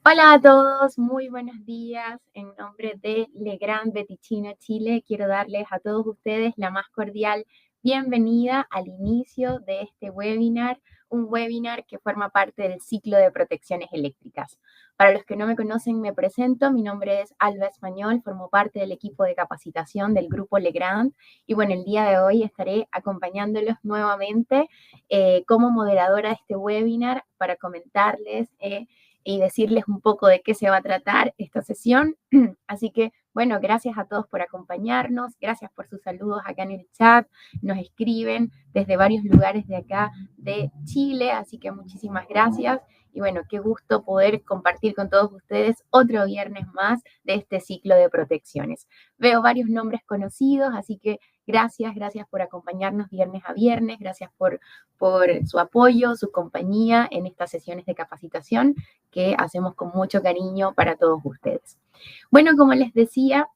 Hola a todos, muy buenos días. En nombre de Legrand Beticina Chile, quiero darles a todos ustedes la más cordial bienvenida al inicio de este webinar, un webinar que forma parte del ciclo de protecciones eléctricas. Para los que no me conocen, me presento. Mi nombre es Alba Español, formo parte del equipo de capacitación del grupo Legrand y bueno, el día de hoy estaré acompañándolos nuevamente como moderadora de este webinar para comentarles y decirles un poco de qué se va a tratar esta sesión. Así que, bueno, gracias a todos por acompañarnos, gracias por sus saludos acá en el chat, nos escriben desde varios lugares de acá de Chile, así que muchísimas gracias. Y bueno, qué gusto poder compartir con todos ustedes otro viernes más de este ciclo de protecciones. Veo varios nombres conocidos, así que gracias por acompañarnos viernes a viernes, gracias por su apoyo, su compañía en estas sesiones de capacitación que hacemos con mucho cariño para todos ustedes. Bueno, como les decía,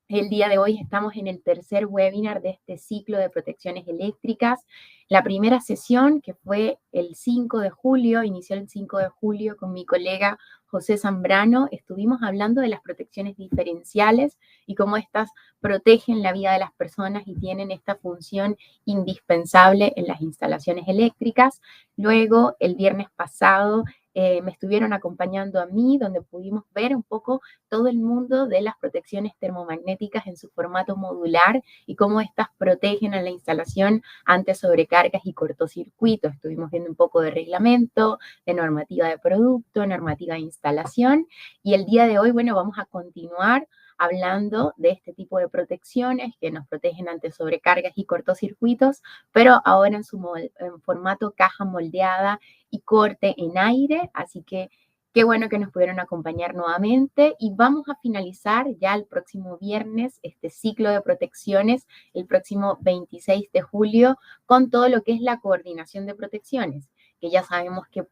el día de hoy estamos en el tercer webinar de este ciclo de protecciones eléctricas. La primera sesión, que fue el 5 de julio, inició el 5 de julio con mi colega José Zambrano, estuvimos hablando de las protecciones diferenciales y cómo estas protegen la vida de las personas y tienen esta función indispensable en las instalaciones eléctricas. Luego, el viernes pasado, me estuvieron acompañando a mí, donde pudimos ver un poco todo el mundo de las protecciones termomagnéticas en su formato modular y cómo estas protegen a la instalación ante sobrecargas y cortocircuitos. Estuvimos viendo un poco de reglamento, de normativa de producto, normativa de instalación y el día de hoy, bueno, vamos a continuar hablando de este tipo de protecciones que nos protegen ante sobrecargas y cortocircuitos, pero ahora en formato caja moldeada y corte en aire, así que qué bueno que nos pudieron acompañar nuevamente y vamos a finalizar ya el próximo viernes este ciclo de protecciones, el próximo 26 de julio, con todo lo que es la coordinación de protecciones, que ya sabemos que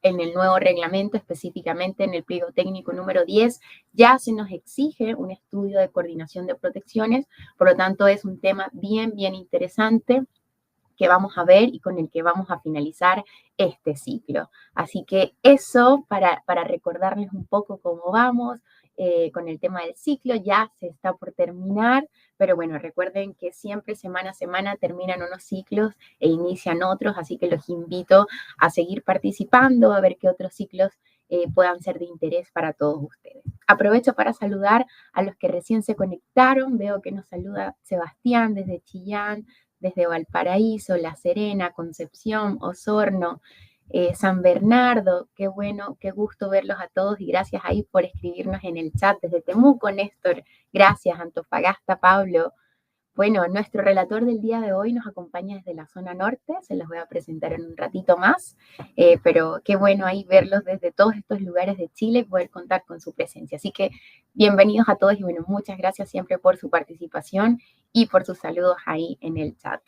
en el nuevo reglamento, específicamente en el pliego técnico número 10, ya se nos exige un estudio de coordinación de protecciones, por lo tanto es un tema bien interesante que vamos a ver y con el que vamos a finalizar este ciclo. Así que eso para recordarles un poco cómo vamos con el tema del ciclo, ya se está por terminar, pero bueno, recuerden que siempre semana a semana terminan unos ciclos e inician otros, así que los invito a seguir participando, a ver qué otros ciclos puedan ser de interés para todos ustedes. Aprovecho para saludar a los que recién se conectaron, veo que nos saluda Sebastián desde Chillán, desde Valparaíso, La Serena, Concepción, Osorno, San Bernardo. Qué bueno, qué gusto verlos a todos y gracias ahí por escribirnos en el chat desde Temuco, Néstor. Gracias, Antofagasta, Pablo. Bueno, nuestro relator del día de hoy nos acompaña desde la zona norte, se los voy a presentar en un ratito más, pero qué bueno ahí verlos desde todos estos lugares de Chile y poder contar con su presencia. Así que bienvenidos a todos y bueno, muchas gracias siempre por su participación y por sus saludos ahí en el chat.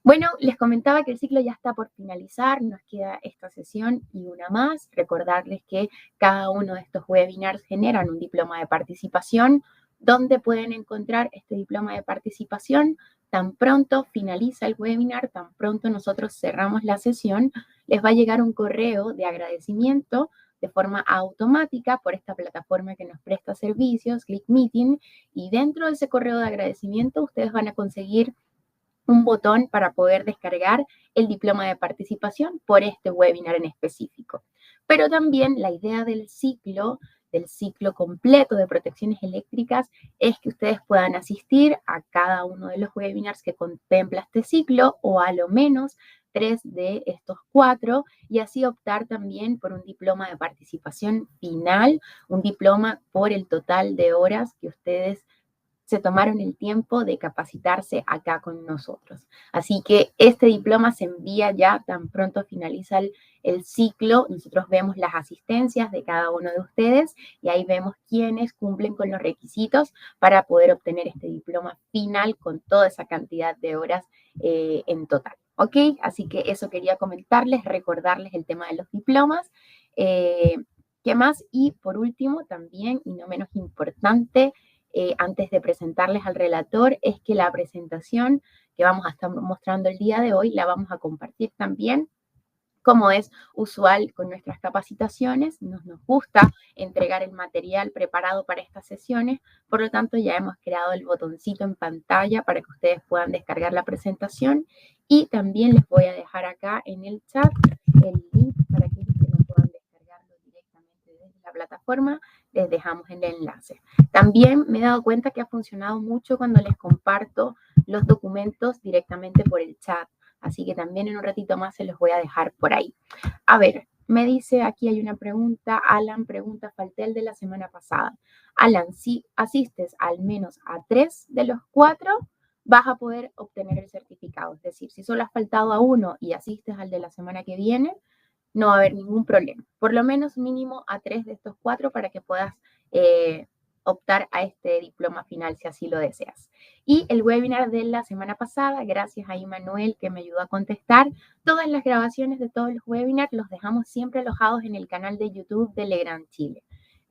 Bueno, les comentaba que el ciclo ya está por finalizar, nos queda esta sesión y una más. Recordarles que cada uno de estos webinars generan un diploma de participación, donde pueden encontrar este diploma de participación. Tan pronto finaliza el webinar, tan pronto nosotros cerramos la sesión, les va a llegar un correo de agradecimiento de forma automática por esta plataforma que nos presta servicios, ClickMeeting, y dentro de ese correo de agradecimiento ustedes van a conseguir un botón para poder descargar el diploma de participación por este webinar en específico. Pero también la idea del ciclo completo de protecciones eléctricas, es que ustedes puedan asistir a cada uno de los webinars que contempla este ciclo o a lo menos 3 de estos 4 y así optar también por un diploma de participación final, un diploma por el total de horas que ustedes se tomaron el tiempo de capacitarse acá con nosotros. Así que este diploma se envía ya tan pronto finaliza el ciclo. Nosotros vemos las asistencias de cada uno de ustedes y ahí vemos quiénes cumplen con los requisitos para poder obtener este diploma final con toda esa cantidad de horas en total. ¿Ok? Así que eso quería comentarles, recordarles el tema de los diplomas. ¿Qué más? Y por último, también, y no menos importante, antes de presentarles al relator, es que la presentación que vamos a estar mostrando el día de hoy la vamos a compartir también Como es usual con nuestras capacitaciones, nos gusta entregar el material preparado para estas sesiones, por lo tanto ya hemos creado el botoncito en pantalla para que ustedes puedan descargar la presentación y también les voy a dejar acá en el chat el link para aquellos que no puedan descargarlo directamente desde la plataforma, les dejamos el enlace. También me he dado cuenta que ha funcionado mucho cuando les comparto los documentos directamente por el chat. Así que también en un ratito más se los voy a dejar por ahí. A ver, me dice, aquí hay una pregunta, Alan pregunta, falté el de la semana pasada. Alan, si asistes al menos a 3 de los 4, vas a poder obtener el certificado. Es decir, si solo has faltado a uno y asistes al de la semana que viene, no va a haber ningún problema. Por lo menos mínimo a 3 de estos 4 para que puedas optar a este diploma final si así lo deseas. Y el webinar de la semana pasada, gracias a Immanuel que me ayudó a contestar, todas las grabaciones de todos los webinars los dejamos siempre alojados en el canal de YouTube de Legrand Chile.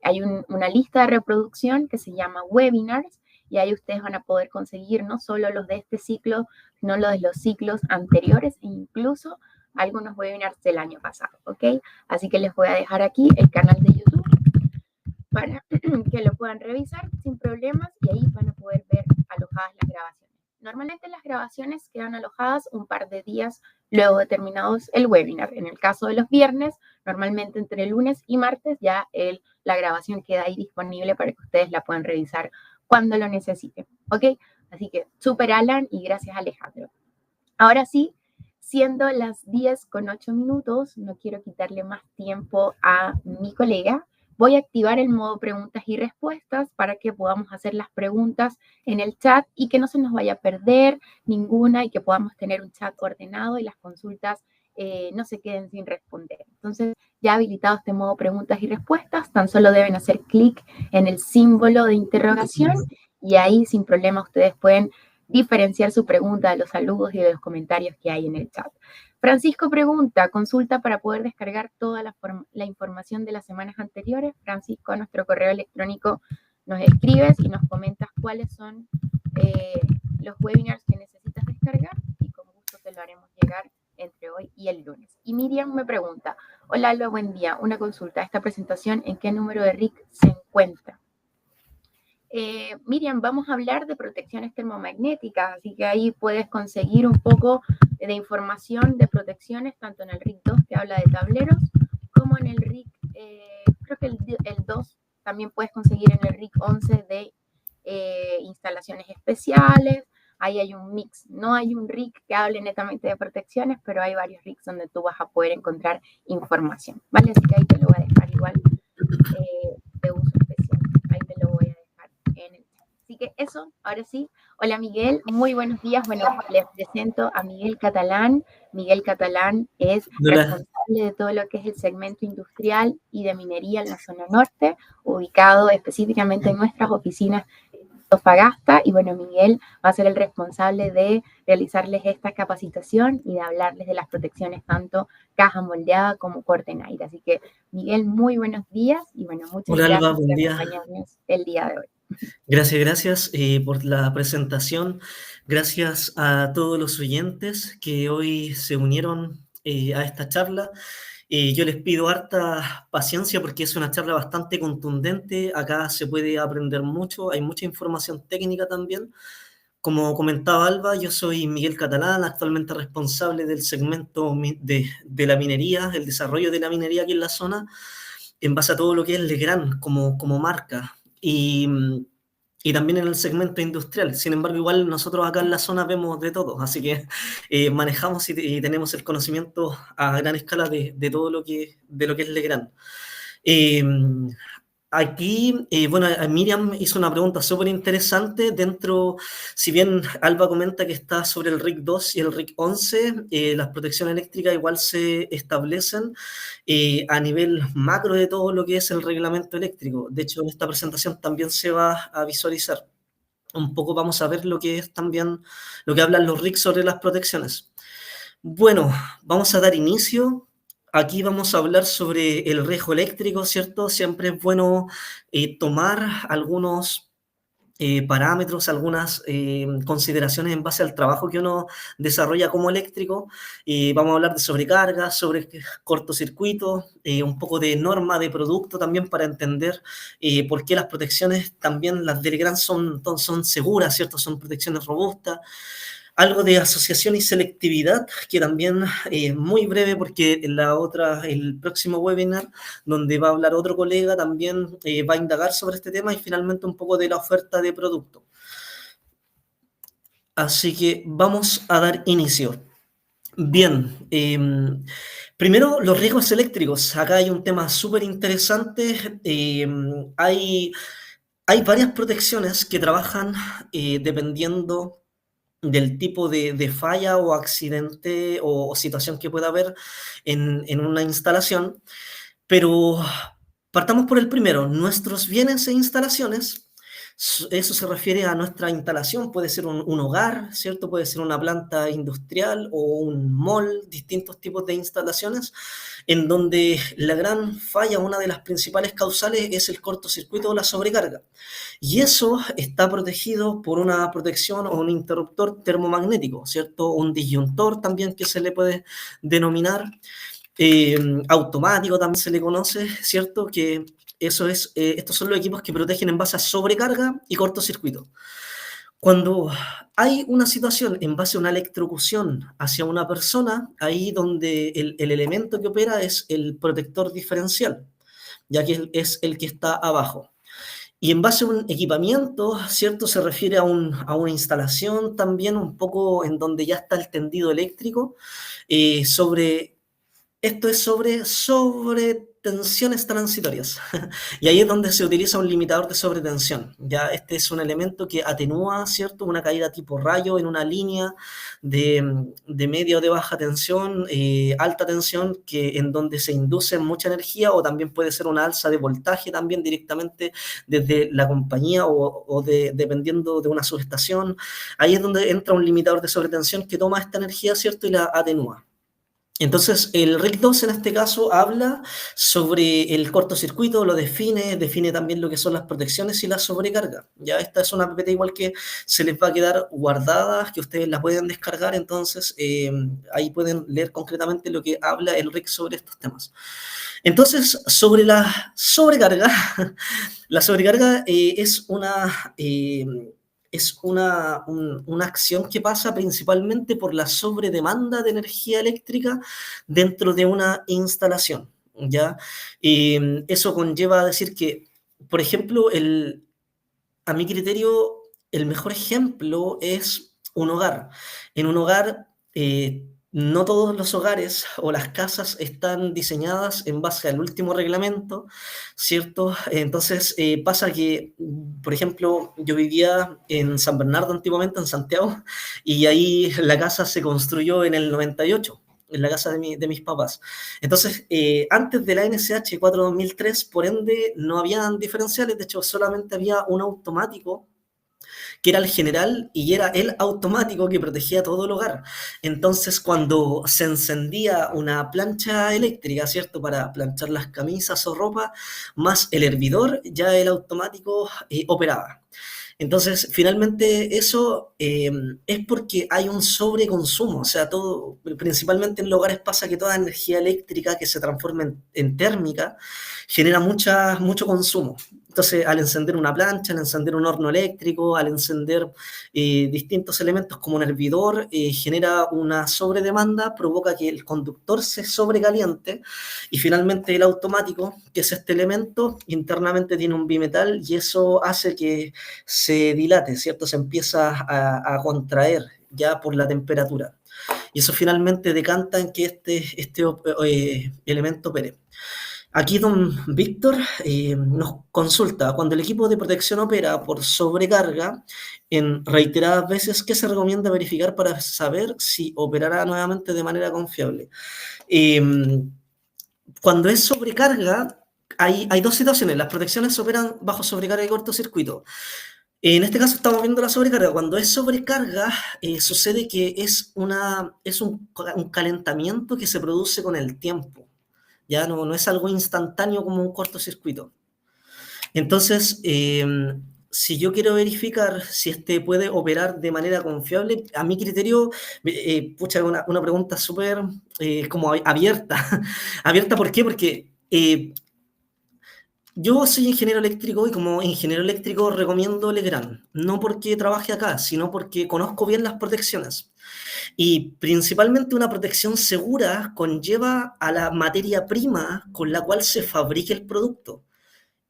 Hay una lista de reproducción que se llama webinars y ahí ustedes van a poder conseguir no solo los de este ciclo, sino los de los ciclos anteriores e incluso algunos webinars del año pasado, ¿ok? Así que les voy a dejar aquí el canal de YouTube para que lo puedan revisar sin problemas y ahí van a poder ver alojadas las grabaciones. Normalmente las grabaciones quedan alojadas un par de días luego de terminados el webinar. En el caso de los viernes, normalmente entre lunes y martes ya la grabación queda ahí disponible para que ustedes la puedan revisar cuando lo necesiten, ¿ok? Así que súper Alan y gracias Alejandro. Ahora sí, siendo las 10:08, no quiero quitarle más tiempo a mi colega. Voy a activar el modo preguntas y respuestas para que podamos hacer las preguntas en el chat y que no se nos vaya a perder ninguna y que podamos tener un chat ordenado y las consultas no se queden sin responder. Entonces, ya habilitado este modo preguntas y respuestas, tan solo deben hacer clic en el símbolo de interrogación y ahí sin problema ustedes pueden diferenciar su pregunta de los saludos y de los comentarios que hay en el chat. Francisco pregunta, consulta para poder descargar toda la información de las semanas anteriores. Francisco, a nuestro correo electrónico nos escribes y nos comentas cuáles son los webinars que necesitas descargar y con gusto te lo haremos llegar entre hoy y el lunes. Y Miriam me pregunta, hola, Lalo, buen día, una consulta, ¿esta presentación en qué número de RIC se encuentra? Miriam, vamos a hablar de protecciones termomagnéticas, así que ahí puedes conseguir un poco de información de protecciones, tanto en el RIC 2 que habla de tableros, como en el RIC, creo que el 2 también puedes conseguir en el RIC 11 de instalaciones especiales. Ahí hay un mix, no hay un RIC que hable netamente de protecciones, pero hay varios RICs donde tú vas a poder encontrar información, ¿vale? Así que ahí te lo voy a dejar igual de uso especial, ahí te lo voy a dejar en el chat. Así que eso, ahora sí. Hola Miguel, muy buenos días. Bueno, les presento a Miguel Catalán. Miguel Catalán es responsable de todo lo que es el segmento industrial y de minería en la zona norte, ubicado específicamente en nuestras oficinas Antofagasta, y bueno, Miguel va a ser el responsable de realizarles esta capacitación y de hablarles de las protecciones tanto caja moldeada como corte en aire. Así que, Miguel, muy buenos días y bueno, muchas gracias Alba, buen por día. acompañarnos el día de hoy. Gracias por la presentación. Gracias a todos los oyentes que hoy se unieron a esta charla. Yo les pido harta paciencia porque es una charla bastante contundente. Acá se puede aprender mucho, hay mucha información técnica también. Como comentaba Alba, yo soy Miguel Catalán, actualmente responsable del segmento de la minería, el desarrollo de la minería aquí en la zona, en base a todo lo que es Legrand como marca. Y también en el segmento industrial. Sin embargo, igual nosotros acá en la zona vemos de todo, así que manejamos y tenemos el conocimiento a gran escala de todo de lo que es Legrand. Aquí, bueno, Miriam hizo una pregunta súper interesante dentro, si bien Alba comenta que está sobre el RIC 2 y el RIC 11, las protecciones eléctricas igual se establecen a nivel macro de todo lo que es el reglamento eléctrico. De hecho, en esta presentación también se va a visualizar. Un poco vamos a ver lo que es también, lo que hablan los RIC sobre las protecciones. Bueno, vamos a dar inicio. Aquí vamos a hablar sobre el riesgo eléctrico, ¿cierto? Siempre es bueno tomar algunos parámetros, algunas consideraciones en base al trabajo que uno desarrolla como eléctrico. Vamos a hablar de sobrecargas, sobre cortocircuitos, un poco de norma de producto también para entender por qué las protecciones también, las de Legrand son seguras, ¿cierto? Son protecciones robustas. Algo de asociación y selectividad, que también es muy breve porque el próximo webinar, donde va a hablar otro colega, también va a indagar sobre este tema y finalmente un poco de la oferta de producto. Así que vamos a dar inicio. Bien, primero los riesgos eléctricos. Acá hay un tema súper interesante. Hay varias protecciones que trabajan dependiendo del tipo de falla o accidente o situación que pueda haber en una instalación, pero partamos por el primero, nuestros bienes e instalaciones. Eso se refiere a nuestra instalación, puede ser un hogar, ¿cierto? Puede ser una planta industrial o un mall, distintos tipos de instalaciones, en donde la gran falla, una de las principales causales, es el cortocircuito o la sobrecarga. Y eso está protegido por una protección o un interruptor termomagnético, ¿cierto? Un disyuntor también que se le puede denominar, eh, automático también se le conoce, ¿cierto? Que estos son los equipos que protegen en base a sobrecarga y cortocircuito. Cuando hay una situación en base a una electrocución hacia una persona, ahí donde el elemento que opera es el protector diferencial, ya que es el que está abajo. Y en base a un equipamiento, ¿cierto? Se refiere a una instalación también un poco en donde ya está el tendido eléctrico, esto es sobre tensiones transitorias. Y ahí es donde se utiliza un limitador de sobretensión. Ya este es un elemento que atenúa, ¿cierto? Una caída tipo rayo en una línea de media o de baja tensión, alta tensión, en donde se induce mucha energía, o también puede ser una alza de voltaje también directamente desde la compañía dependiendo de una subestación. Ahí es donde entra un limitador de sobretensión que toma esta energía, ¿cierto? Y la atenúa. Entonces, el RIC 2 en este caso habla sobre el cortocircuito, lo define también lo que son las protecciones y la sobrecarga. Ya esta es una PPT igual que se les va a quedar guardada, que ustedes la pueden descargar, entonces ahí pueden leer concretamente lo que habla el RIC sobre estos temas. Entonces, sobre la sobrecarga, la sobrecarga es una acción que pasa principalmente por la sobredemanda de energía eléctrica dentro de una instalación, ¿ya? Eso conlleva a decir que, por ejemplo, a mi criterio, el mejor ejemplo es un hogar. En un hogar, no todos los hogares o las casas están diseñadas en base al último reglamento, ¿cierto? Entonces pasa que, por ejemplo, yo vivía en San Bernardo antiguamente, en Santiago, y ahí la casa se construyó en el 98, en la casa de mis papás. Entonces, antes de la NSH 4-2003, por ende, no habían diferenciales, de hecho, solamente había un automático que era el general y era el automático que protegía todo el hogar. Entonces, cuando se encendía una plancha eléctrica, ¿cierto? Para planchar las camisas o ropa, más el hervidor, ya el automático operaba. Entonces, finalmente eso es porque hay un sobreconsumo, o sea, principalmente en los hogares pasa que toda energía eléctrica que se transforma en térmica genera mucho consumo. Entonces, al encender una plancha, al encender un horno eléctrico, al encender distintos elementos como un hervidor, genera una sobredemanda, provoca que el conductor se sobrecaliente y finalmente el automático, que es este elemento, internamente tiene un bimetal y eso hace que se dilate, ¿cierto? Se empieza a contraer ya por la temperatura. Y eso finalmente decanta en que este elemento opere. Aquí don Víctor nos consulta, cuando el equipo de protección opera por sobrecarga en reiteradas veces, ¿qué se recomienda verificar para saber si operará nuevamente de manera confiable? Eh, Cuando es sobrecarga, hay dos situaciones. Las protecciones operan bajo sobrecarga y cortocircuito. En este caso estamos viendo la sobrecarga. Cuando es sobrecarga, sucede que es un calentamiento que se produce con el tiempo. Ya no es algo instantáneo como un cortocircuito. Entonces, si yo quiero verificar si este puede operar de manera confiable, a mi criterio, pucha, una pregunta súper como abierta. Abierta, ¿por qué? Porque yo soy ingeniero eléctrico y como ingeniero eléctrico recomiendo Legrand, no porque trabaje acá, sino porque conozco bien las protecciones. Y principalmente una protección segura conlleva a la materia prima con la cual se fabrica el producto.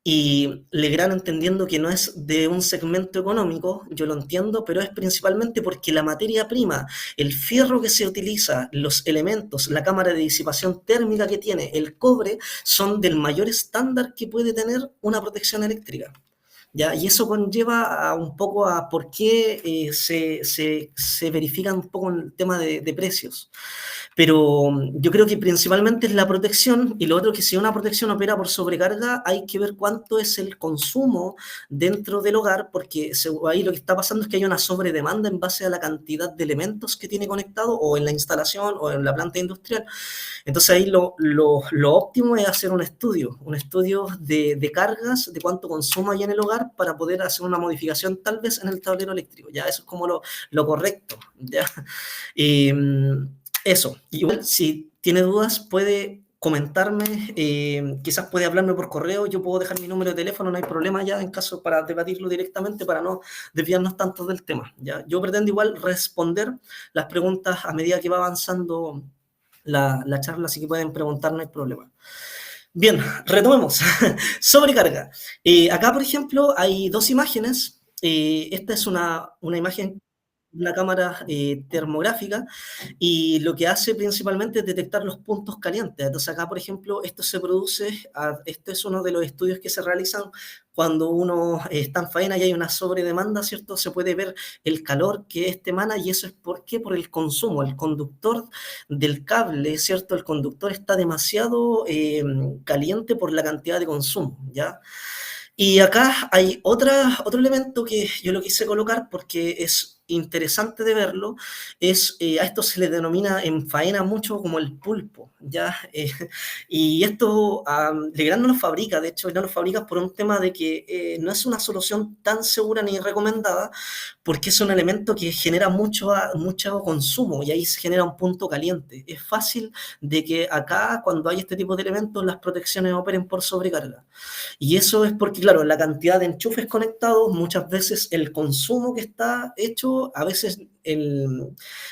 Y Legrand, entendiendo que no es de un segmento económico, yo lo entiendo, pero es principalmente porque la materia prima, el fierro que se utiliza, los elementos, la cámara de disipación térmica que tiene, el cobre, son del mayor estándar que puede tener una protección eléctrica. ¿Ya? Y eso conlleva a un poco a por qué se verifica un poco el tema de precios. Pero yo creo que principalmente es la protección y lo otro que si una protección opera por sobrecarga hay que ver cuánto es el consumo dentro del hogar porque ahí lo que está pasando es que hay una sobredemanda en base a la cantidad de elementos que tiene conectado o en la instalación o en la planta industrial. Entonces ahí lo óptimo es hacer un estudio de cargas, de cuánto consumo hay en el hogar para poder hacer una modificación tal vez en el tablero eléctrico. Ya eso es como lo correcto. ¿Ya? Y, eso, igual si tiene dudas puede comentarme, quizás puede hablarme por correo, yo puedo dejar mi número de teléfono, no hay problema ya en caso para debatirlo directamente, para no desviarnos tanto del tema. ¿Ya? Yo pretendo igual responder las preguntas a medida que va avanzando la charla, así que pueden preguntar, no hay problema. Bien, retomemos. Sobrecarga. Acá, por ejemplo, hay dos imágenes. Esta es una imagen, una cámara termográfica y lo que hace principalmente es detectar los puntos calientes. Entonces acá, por ejemplo, esto se produce, este es uno de los estudios que se realizan cuando uno está en faena y hay una sobredemanda, ¿cierto? Se puede ver el calor que este emana y eso es por el consumo. El conductor del cable, ¿cierto? El conductor está demasiado caliente por la cantidad de consumo, ¿ya? Y acá hay otro elemento que yo lo quise colocar porque es interesante de verlo, a esto se le denomina en faena mucho como el pulpo, ¿ya? Y esto Legrand no lo fabrica, de hecho no lo fabrica por un tema de que no es una solución tan segura ni recomendada, porque es un elemento que genera mucho consumo y ahí se genera un punto caliente. Es fácil de que acá, cuando hay este tipo de elementos, las protecciones operen por sobrecarga. Y eso es porque, claro, la cantidad de enchufes conectados, muchas veces el consumo que está hecho, a veces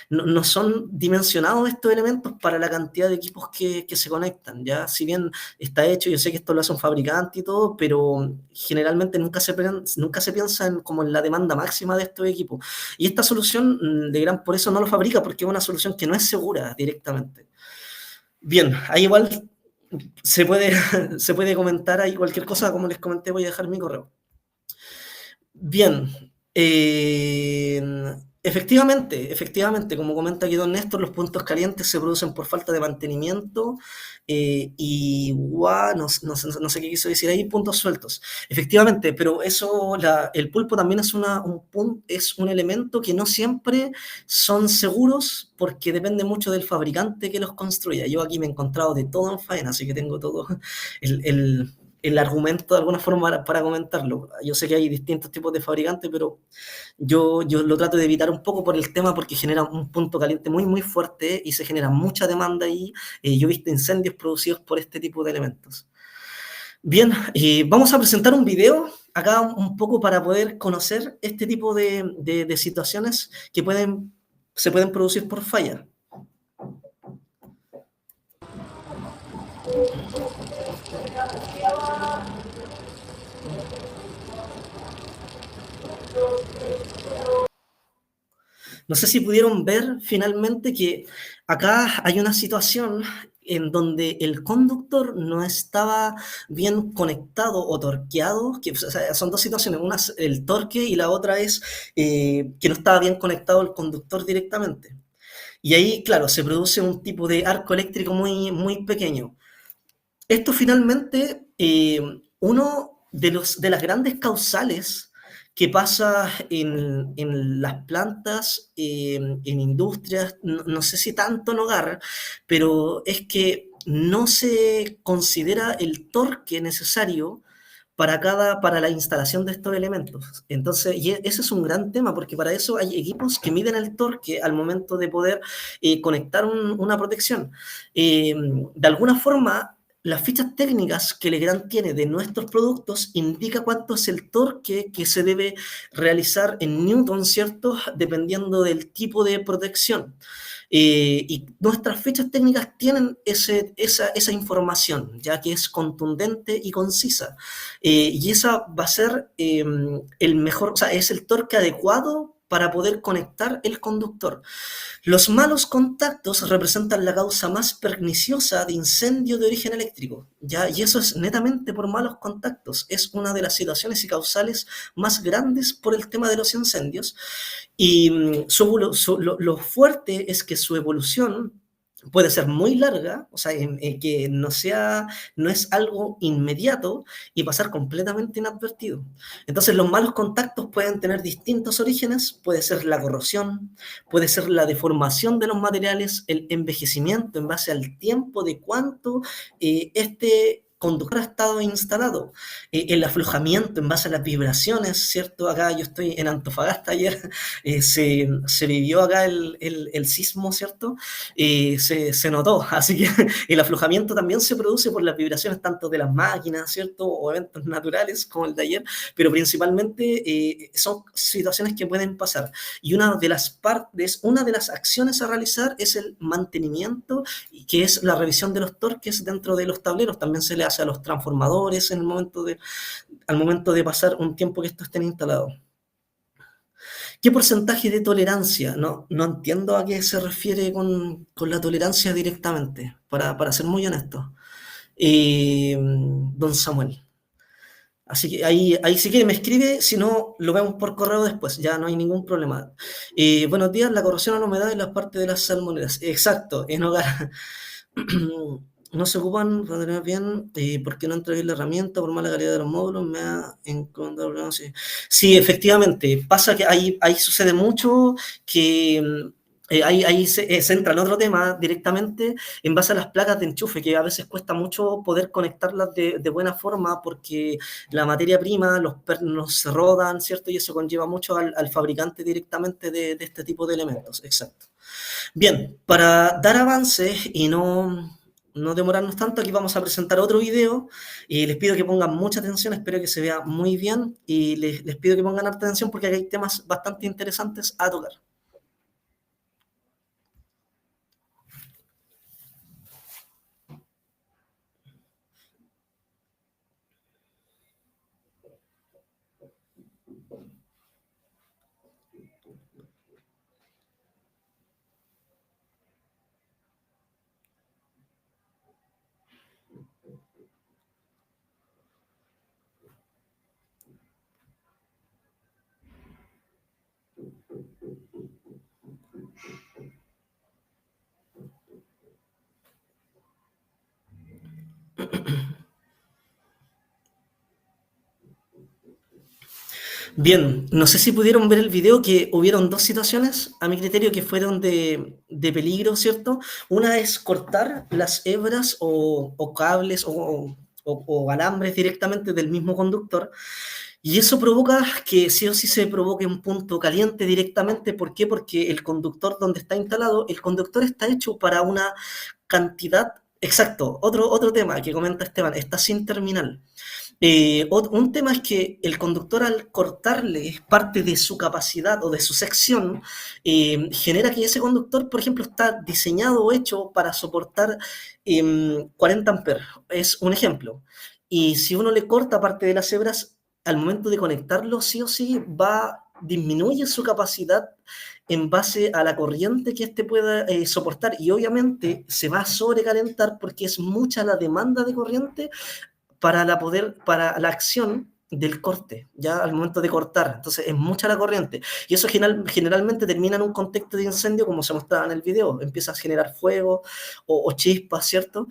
no son dimensionados estos elementos para la cantidad de equipos que se conectan, ¿ya? Si bien está hecho, yo sé que esto lo hace un fabricante y todo, pero generalmente nunca se piensa como en la demanda máxima de estos equipos. Y esta solución, de gran por eso no lo fabrica, porque es una solución que no es segura directamente. Bien, ahí igual se puede, se puede comentar ahí cualquier cosa, como les comenté, voy a dejar mi correo. Bien, efectivamente, como comenta aquí don Néstor, los puntos calientes se producen por falta de mantenimiento no sé qué quiso decir ahí, puntos sueltos. Efectivamente, pero eso, el pulpo también es es un elemento que no siempre son seguros porque depende mucho del fabricante que los construya. Yo aquí me he encontrado de todo en faena, así que tengo todo el argumento de alguna forma para comentarlo. Yo sé que hay distintos tipos de fabricantes, pero yo lo trato de evitar un poco por el tema porque genera un punto caliente muy fuerte y se genera mucha demanda ahí. Yo he visto incendios producidos por este tipo de elementos. Bien, vamos a presentar un video acá un poco para poder conocer este tipo de situaciones que se pueden producir por falla. No sé si pudieron ver finalmente que acá hay una situación en donde el conductor no estaba bien conectado o torqueado, que o sea, son dos situaciones, una es el torque y la otra es que no estaba bien conectado el conductor directamente. Y ahí, claro, se produce un tipo de arco eléctrico muy pequeño. Esto finalmente, uno de las grandes causales que pasa en las plantas, en industrias, no sé si tanto en hogar, pero es que no se considera el torque necesario para la instalación de estos elementos. Entonces, ese es un gran tema, porque para eso hay equipos que miden el torque al momento de poder conectar una protección. De alguna forma, las fichas técnicas que Legrand tiene de nuestros productos indica cuánto es el torque que se debe realizar en newton, ¿cierto? Dependiendo del tipo de protección. Y nuestras fichas técnicas tienen esa información, ya que es contundente y concisa. Y esa va a ser el mejor, o sea, es el torque adecuado para poder conectar el conductor. Los malos contactos representan la causa más perniciosa de incendio de origen eléctrico, ¿ya? Y eso es netamente por malos contactos. Es una de las situaciones y causales más grandes por el tema de los incendios. Y lo fuerte es que su evolución puede ser muy larga, o sea, que no es algo inmediato y pasar completamente inadvertido. Entonces, los malos contactos pueden tener distintos orígenes, puede ser la corrosión, puede ser la deformación de los materiales, el envejecimiento en base al tiempo de cuánto este conductor ha estado instalado, el aflojamiento en base a las vibraciones, ¿cierto? Acá yo estoy en Antofagasta ayer, se vivió acá el sismo, ¿cierto? Se notó, así que el aflojamiento también se produce por las vibraciones tanto de las máquinas, ¿cierto? O eventos naturales como el de ayer, pero principalmente son situaciones que pueden pasar. Y una de las acciones a realizar es el mantenimiento, que es la revisión de los torques dentro de los tableros. También se le hace a los transformadores al momento de pasar un tiempo que estos estén instalados. ¿Qué porcentaje de tolerancia? No entiendo a qué se refiere con la tolerancia directamente, para ser muy honesto. Don Samuel. Así que ahí si quiere me escribe, si no, lo vemos por correo después, ya no hay ningún problema. Buenos días, la corrosión a la humedad en las partes de las salmoneras. Exacto, en hogar. No se ocupan para tener bien, ¿por qué no entra bien la herramienta? Por mala calidad de los módulos, me ha encontrado problemas. Sí. Sí, efectivamente, pasa que ahí sucede mucho que ahí se entra en otro tema directamente en base a las placas de enchufe, que a veces cuesta mucho poder conectarlas de buena forma porque la materia prima, los pernos se rodan, ¿cierto? Y eso conlleva mucho al fabricante directamente de este tipo de elementos, exacto. Bien, para dar avances y no demorarnos tanto, aquí vamos a presentar otro video y les pido que pongan mucha atención, espero que se vea muy bien y les pido que pongan harta atención porque aquí hay temas bastante interesantes a tocar. Bien, no sé si pudieron ver el video que hubieron dos situaciones, a mi criterio, que fueron de peligro, ¿cierto? Una es cortar las hebras o cables o alambres directamente del mismo conductor. Y eso provoca que sí o sí se provoque un punto caliente directamente. ¿Por qué? Porque el conductor donde está instalado, el conductor está hecho para una cantidad, exacto, otro tema que comenta Esteban, está sin terminal. Un tema es que el conductor al cortarle parte de su capacidad o de su sección, genera que ese conductor, por ejemplo, está diseñado o hecho para soportar 40 amperes. Es un ejemplo. Y si uno le corta parte de las hebras, al momento de conectarlo, sí o sí disminuye su capacidad en base a la corriente que éste pueda soportar y obviamente se va a sobrecalentar porque es mucha la demanda de corriente para la acción del corte, ya al momento de cortar. Entonces es mucha la corriente. Y eso generalmente termina en un contexto de incendio, como se mostraba en el video. Empieza a generar fuego o chispas, ¿cierto?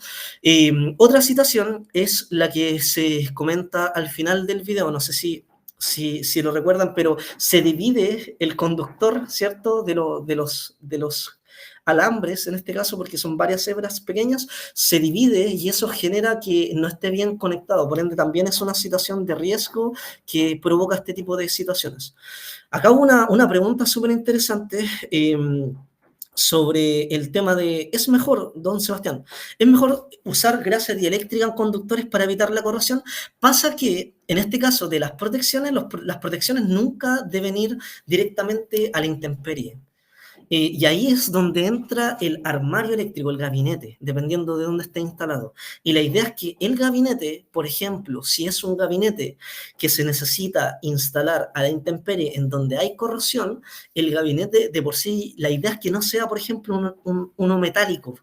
Otra situación es la que se comenta al final del video. No sé si lo recuerdan, pero se divide el conductor, ¿cierto? De los alambres, en este caso, porque son varias hebras pequeñas, se divide y eso genera que no esté bien conectado. Por ende, también es una situación de riesgo que provoca este tipo de situaciones. Acá una pregunta súper interesante sobre el tema de, ¿es mejor, don Sebastián, es mejor usar grasa dieléctrica en conductores para evitar la corrosión? Pasa que, en este caso de las protecciones, las protecciones nunca deben ir directamente a la intemperie. Y ahí es donde entra el armario eléctrico, el gabinete, dependiendo de dónde esté instalado. Y la idea es que el gabinete, por ejemplo, si es un gabinete que se necesita instalar a la intemperie en donde hay corrosión, el gabinete de por sí, la idea es que no sea, por ejemplo, uno metálico.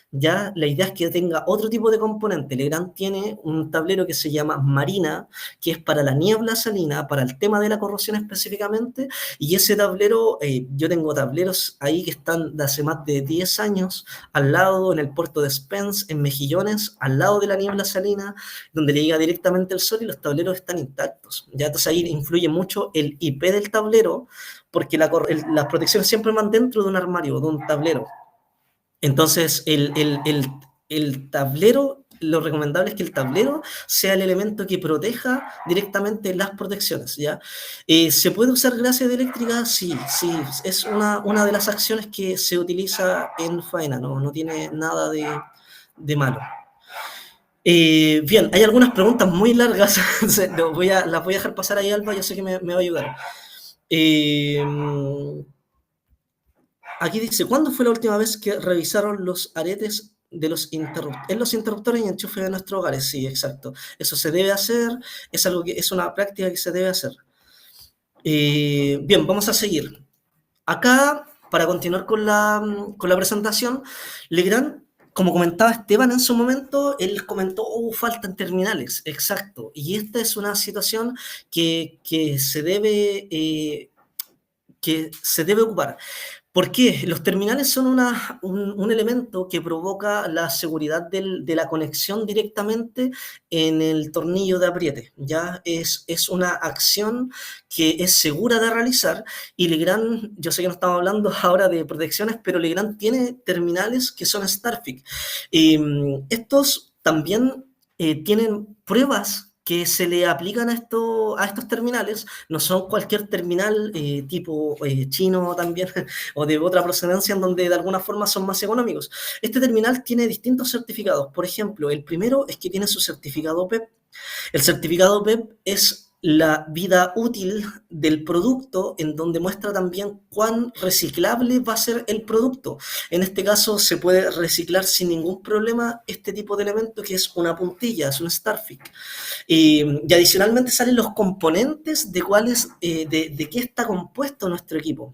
Ya la idea es que tenga otro tipo de componente. Legrand tiene un tablero que se llama Marina, que es para la niebla salina, para el tema de la corrosión específicamente, y ese tablero, yo tengo tableros ahí que están de hace más de 10 años, al lado, en el puerto de Spence, en Mejillones, al lado de la niebla salina, donde le llega directamente el sol y los tableros están intactos. Ya entonces ahí influye mucho el IP del tablero, porque las protecciones siempre van dentro de un armario, de un tablero. Entonces, el tablero, lo recomendable es que el tablero sea el elemento que proteja directamente las protecciones, ¿ya? ¿Se puede usar grasa eléctrica? Sí, sí, es una de las acciones que se utiliza en faena, no tiene nada de malo. Bien, hay algunas preguntas muy largas, las voy a dejar pasar ahí, Alba, yo sé que me va a ayudar. Eh, Aquí dice, ¿cuándo fue la última vez que revisaron los aretes de los interruptores, en los interruptores y enchufes de nuestros hogares? Sí, exacto. Eso se debe hacer, es algo que es una práctica que se debe hacer. Bien, vamos a seguir. Acá, para continuar con la presentación, Legrand, como comentaba Esteban en su momento, él comentó, faltan terminales, exacto. Y esta es una situación que se debe ocupar. ¿Por qué? Los terminales son un elemento que provoca la seguridad de la conexión directamente en el tornillo de apriete. Ya es una acción que es segura de realizar y Legrand, yo sé que no estamos hablando ahora de protecciones, pero Legrand tiene terminales que son Starfix. Estos también tienen pruebas que se le aplican a estos terminales, no son cualquier terminal tipo chino también o de otra procedencia en donde de alguna forma son más económicos. Este terminal tiene distintos certificados. Por ejemplo, el primero es que tiene su certificado PEP. El certificado PEP es la vida útil del producto, en donde muestra también cuán reciclable va a ser el producto. En este caso se puede reciclar sin ningún problema este tipo de elemento que es una puntilla, es un Starfix. Y adicionalmente salen los componentes de qué está compuesto nuestro equipo.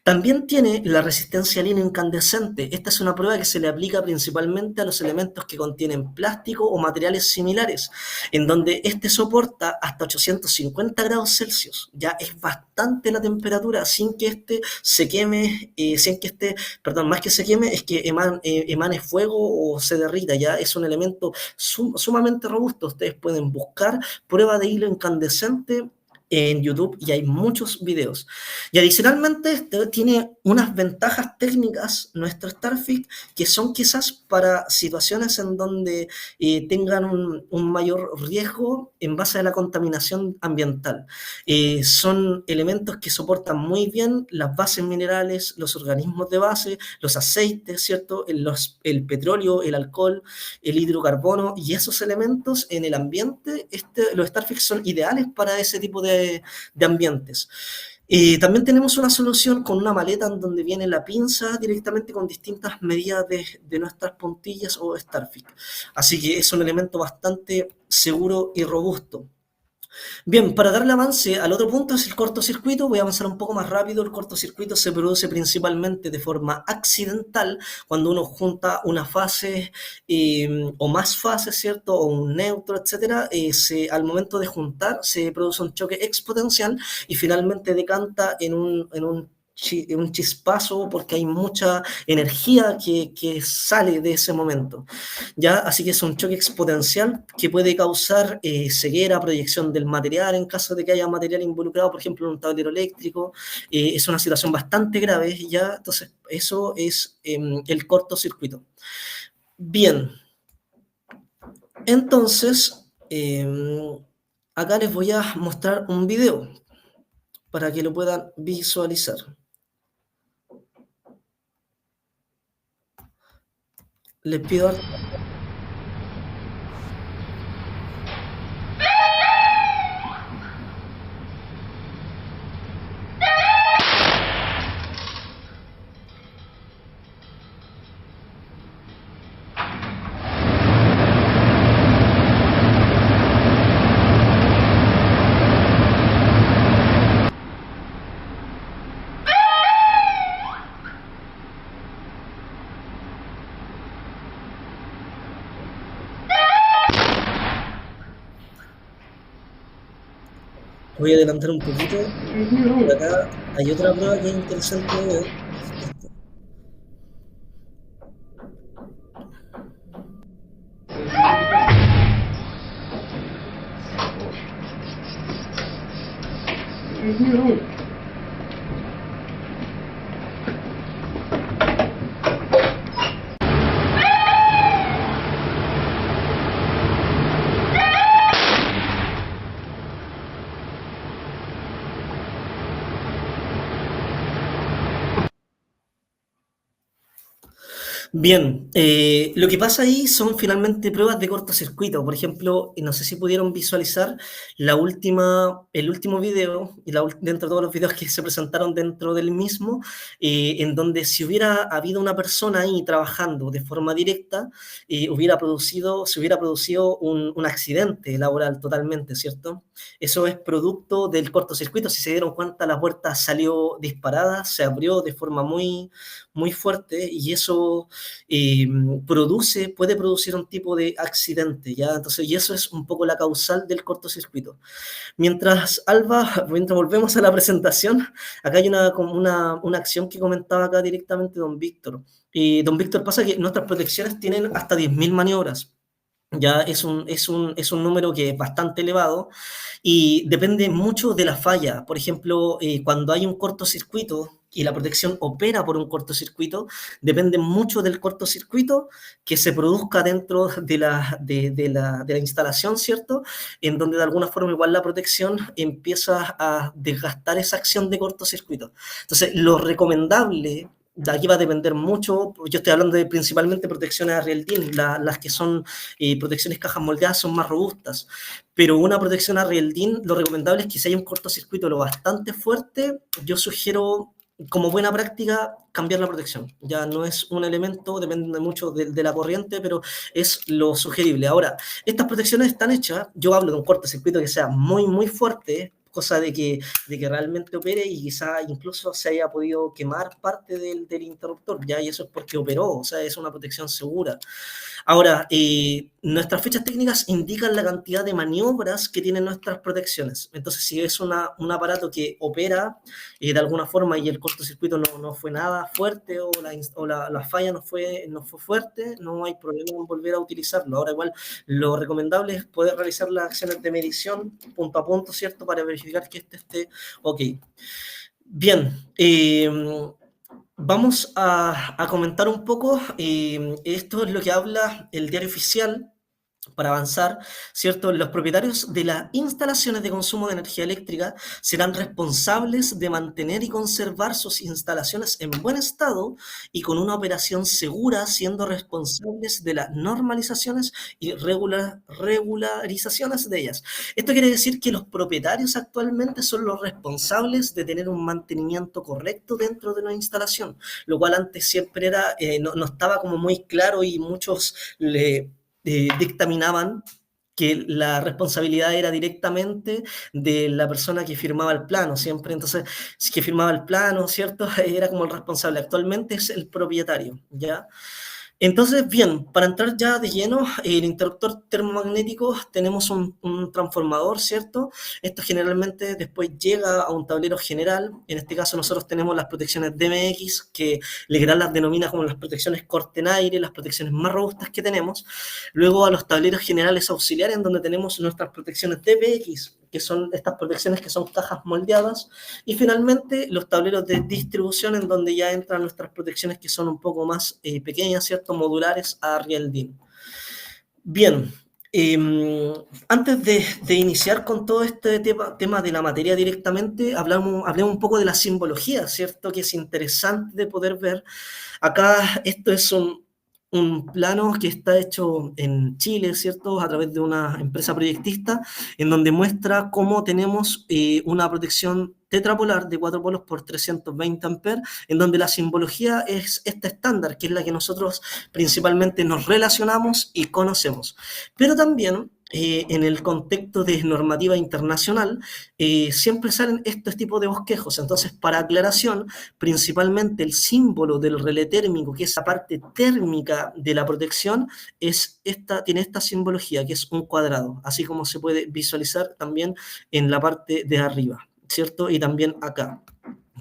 También tiene la resistencia línea incandescente. Esta es una prueba que se le aplica principalmente a los elementos que contienen plástico o materiales similares, en donde este soporta hasta 850 grados Celsius. Ya es bastante la temperatura sin que este se queme, perdón, más que se queme, es que emane fuego o se derrita. Ya es un elemento sumamente robusto. Ustedes pueden buscar prueba de hilo incandescente en YouTube y hay muchos videos. Y adicionalmente este tiene unas ventajas técnicas, nuestro Starfix, que son quizás para situaciones en donde tengan un mayor riesgo en base a la contaminación ambiental. Son elementos que soportan muy bien las bases minerales, los organismos de base, los aceites, ¿cierto? El petróleo, el alcohol, el hidrocarbono y esos elementos en el ambiente, los Starfix son ideales para ese tipo de ambientes. También tenemos una solución con una maleta en donde viene la pinza directamente con distintas medidas de nuestras puntillas o Starfix. Así que es un elemento bastante seguro y robusto. Bien, para darle avance al otro punto es el cortocircuito. Voy a avanzar un poco más rápido. El cortocircuito se produce principalmente de forma accidental cuando uno junta una fase o más fases, ¿cierto? O un neutro, etcétera. Al momento de juntar se produce un choque exponencial y finalmente decanta en un un chispazo porque hay mucha energía que sale de ese momento, ¿ya? Así que es un choque exponencial que puede causar ceguera, proyección del material en caso de que haya material involucrado, por ejemplo, en un tablero eléctrico. Es una situación bastante grave, ¿ya? Entonces, eso es el cortocircuito. Bien, entonces, acá les voy a mostrar un video para que lo puedan visualizar. Les pido... Voy a adelantar un poquito. Por acá hay otra prueba que es interesante de ver. Bien, lo que pasa ahí son finalmente pruebas de cortocircuito. Por ejemplo, no sé si pudieron visualizar el último video, y dentro de todos los videos que se presentaron dentro del mismo, en donde si hubiera habido una persona ahí trabajando de forma directa, se hubiera producido un accidente laboral totalmente, ¿cierto? Eso es producto del cortocircuito. Si se dieron cuenta, la puerta salió disparada, se abrió de forma muy, muy fuerte y eso puede producir un tipo de accidente, ¿ya? Entonces, y eso es un poco la causal del cortocircuito. Mientras volvemos a la presentación, acá hay una acción que comentaba acá directamente don Víctor. Y don Víctor, pasa que nuestras protecciones tienen hasta 10.000 maniobras. Ya es un número que es bastante elevado y depende mucho de la falla. Por ejemplo, cuando hay un cortocircuito y la protección opera por un cortocircuito, depende mucho del cortocircuito que se produzca dentro de la instalación, ¿cierto? En donde de alguna forma igual la protección empieza a desgastar esa acción de cortocircuito. Entonces, lo recomendable... De aquí va a depender mucho, yo estoy hablando de principalmente protecciones a riel DIN, las que son protecciones cajas moldeadas son más robustas, pero una protección a riel DIN, lo recomendable es que si hay un cortocircuito lo bastante fuerte, yo sugiero como buena práctica cambiar la protección. Ya no es un elemento, depende mucho de la corriente, pero es lo sugerible. Ahora, estas protecciones están hechas, yo hablo de un cortocircuito que sea muy, muy fuerte, cosa de que realmente opere y quizá incluso se haya podido quemar parte del interruptor, ya, y eso es porque operó, o sea, es una protección segura. Ahora, nuestras fichas técnicas indican la cantidad de maniobras que tienen nuestras protecciones. Entonces, si es un aparato que opera de alguna forma y el cortocircuito no fue nada fuerte o la falla no fue fuerte, no hay problema en volver a utilizarlo. Ahora, igual, lo recomendable es poder realizar las acciones de medición punto a punto, ¿cierto? Para verificar que este esté ok. Bien, vamos a comentar un poco, esto es lo que habla el diario oficial para avanzar, ¿cierto? Los propietarios de las instalaciones de consumo de energía eléctrica serán responsables de mantener y conservar sus instalaciones en buen estado y con una operación segura, siendo responsables de las normalizaciones y regularizaciones de ellas. Esto quiere decir que los propietarios actualmente son los responsables de tener un mantenimiento correcto dentro de una instalación, lo cual antes siempre no estaba como muy claro y muchos dictaminaban que la responsabilidad era directamente de la persona que firmaba el plano, siempre. Entonces, si que firmaba el plano, ¿cierto? Era como el responsable. Actualmente es el propietario, ¿ya? Entonces, bien, para entrar ya de lleno, el interruptor termomagnético tenemos un transformador, ¿cierto? Esto generalmente después llega a un tablero general. En este caso nosotros tenemos las protecciones DMX, que Legrand las denomina como las protecciones corte en aire, las protecciones más robustas que tenemos. Luego a los tableros generales auxiliares, en donde tenemos nuestras protecciones DPX, que son estas protecciones que son cajas moldeadas, y finalmente los tableros de distribución en donde ya entran nuestras protecciones que son un poco más pequeñas, ¿cierto? Modulares a Real DIN. Bien, antes de iniciar con todo este tema de la materia directamente, hablemos un poco de la simbología, ¿cierto? Que es interesante de poder ver. Acá esto es un plano que está hecho en Chile, ¿cierto? A través de una empresa proyectista, en donde muestra cómo tenemos una protección tetrapolar de 4 polos por 320 amperes, en donde la simbología es esta estándar, que es la que nosotros principalmente nos relacionamos y conocemos. Pero también en el contexto de normativa internacional, siempre salen estos tipos de bosquejos. Entonces, para aclaración, principalmente el símbolo del relé térmico, que es la parte térmica de la protección, tiene esta simbología, que es un cuadrado, así como se puede visualizar también en la parte de arriba, ¿cierto? Y también acá.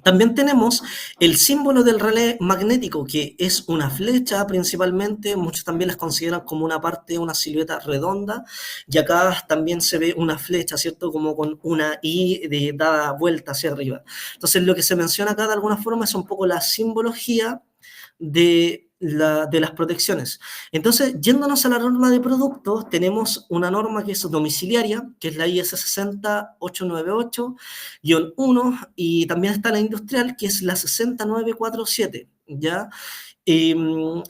También tenemos el símbolo del relé magnético, que es una flecha principalmente, muchos también las consideran como una parte, una silueta redonda, y acá también se ve una flecha, ¿cierto? Como con una I dada vuelta hacia arriba. Entonces lo que se menciona acá de alguna forma es un poco la simbología de las protecciones. Entonces, yéndonos a la norma de productos, tenemos una norma que es domiciliaria, que es la IS 60898-1, y también está la industrial, que es la 60947, ¿ya?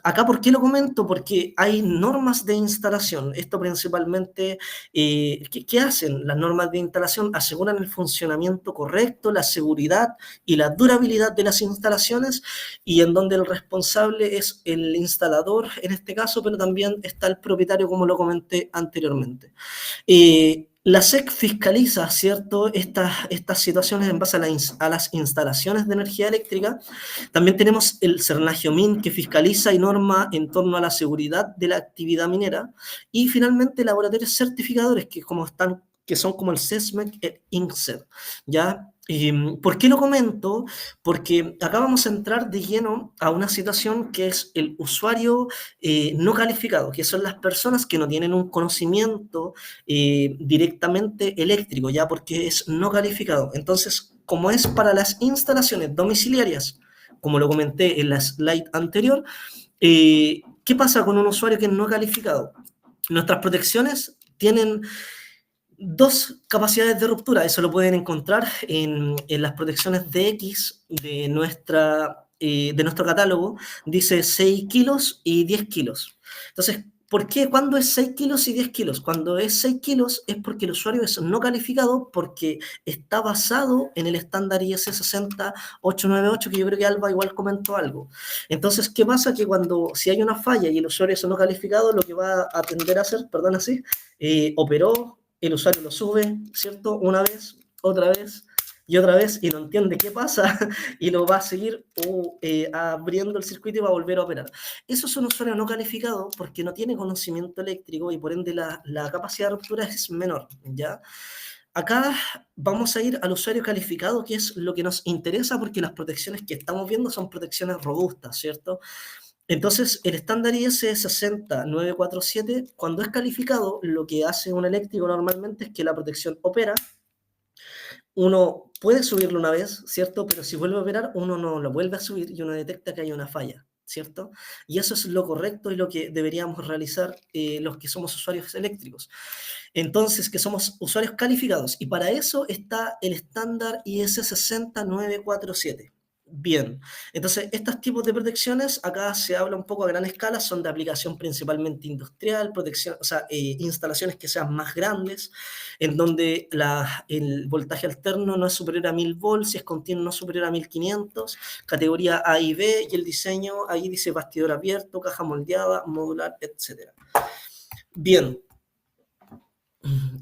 Acá, ¿por qué lo comento? Porque hay normas de instalación. Esto principalmente, ¿qué hacen? Las normas de instalación aseguran el funcionamiento correcto, la seguridad y la durabilidad de las instalaciones, y en donde el responsable es el instalador en este caso, pero también está el propietario, como lo comenté anteriormente. La SEC fiscaliza, ¿cierto?, estas situaciones en base a las instalaciones de energía eléctrica. También tenemos el CERNAGIOMIN, que fiscaliza y norma en torno a la seguridad de la actividad minera. Y finalmente laboratorios certificadores, que son como el SESMEC e INCSER, ¿ya? ¿Por qué lo comento? Porque acá vamos a entrar de lleno a una situación que es el usuario no calificado, que son las personas que no tienen un conocimiento directamente eléctrico, ya porque es no calificado. Entonces, como es para las instalaciones domiciliarias, como lo comenté en la slide anterior, ¿qué pasa con un usuario que es no calificado? Nuestras protecciones tienen dos capacidades de ruptura. Eso lo pueden encontrar en las protecciones DX de nuestro catálogo. Dice 6 kilos y 10 kilos. Entonces, ¿por qué? ¿Cuándo es 6 kilos y 10 kilos? Cuando es 6 kilos es porque el usuario es no calificado, porque está basado en el estándar IS 60898, que yo creo que Alba igual comentó algo. Entonces, ¿qué pasa? Que si hay una falla y el usuario es no calificado, lo que va a tender a hacer, perdón así, operó, el usuario lo sube, ¿cierto? Una vez, otra vez y otra vez, y no entiende qué pasa, y lo va a seguir abriendo el circuito y va a volver a operar. Eso es un usuario no calificado porque no tiene conocimiento eléctrico y por ende la capacidad de ruptura es menor, ¿ya? Acá vamos a ir al usuario calificado, que es lo que nos interesa porque las protecciones que estamos viendo son protecciones robustas, ¿cierto? Entonces, el estándar IS 60947, cuando es calificado, lo que hace un eléctrico normalmente es que la protección opera. Uno puede subirlo una vez, ¿cierto? Pero si vuelve a operar, uno no lo vuelve a subir y uno detecta que hay una falla, ¿cierto? Y eso es lo correcto y lo que deberíamos realizar los que somos usuarios eléctricos. Entonces, que somos usuarios calificados. Y para eso está el estándar IS 60947. Bien, entonces estos tipos de protecciones, acá se habla un poco a gran escala, son de aplicación principalmente industrial, protección, o sea, instalaciones que sean más grandes, en donde el voltaje alterno no es superior a 1000 volts, si es continuo no es superior a 1500, categoría A y B, y el diseño, ahí dice bastidor abierto, caja moldeada, modular, etc. Bien,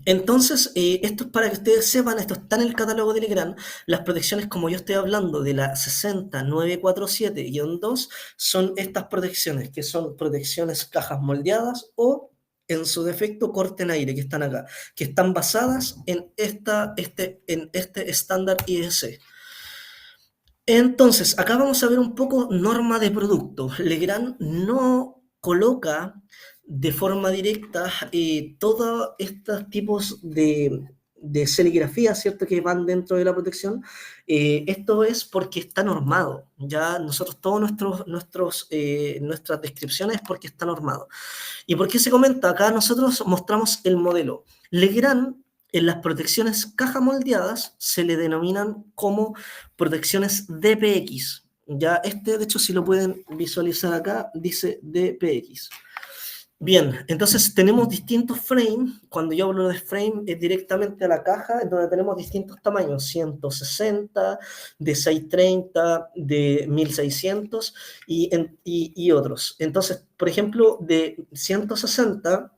Entonces, esto es para que ustedes sepan, esto está en el catálogo de Legrand. Las protecciones, como yo estoy hablando, de la 60947-2, son estas protecciones, que son protecciones cajas moldeadas o, en su defecto, corte en aire, que están acá, que están basadas en, en este estándar IEC. Entonces, acá vamos a ver un poco norma de producto. Legrand no coloca de forma directa todos estos tipos de serigrafía, ¿cierto?, que van dentro de la protección. Esto es porque está normado. Ya nosotros, todos nuestras descripciones es porque está normado. ¿Y por qué se comenta? Acá nosotros mostramos el modelo. Legrand, en las protecciones caja moldeadas, se le denominan como protecciones DPX. Ya de hecho, si lo pueden visualizar acá, dice DPX. Bien, entonces tenemos distintos frames. Cuando yo hablo de frame, es directamente a la caja, en donde tenemos distintos tamaños: 160, de 630, de 1600 y otros. Entonces, por ejemplo, de 160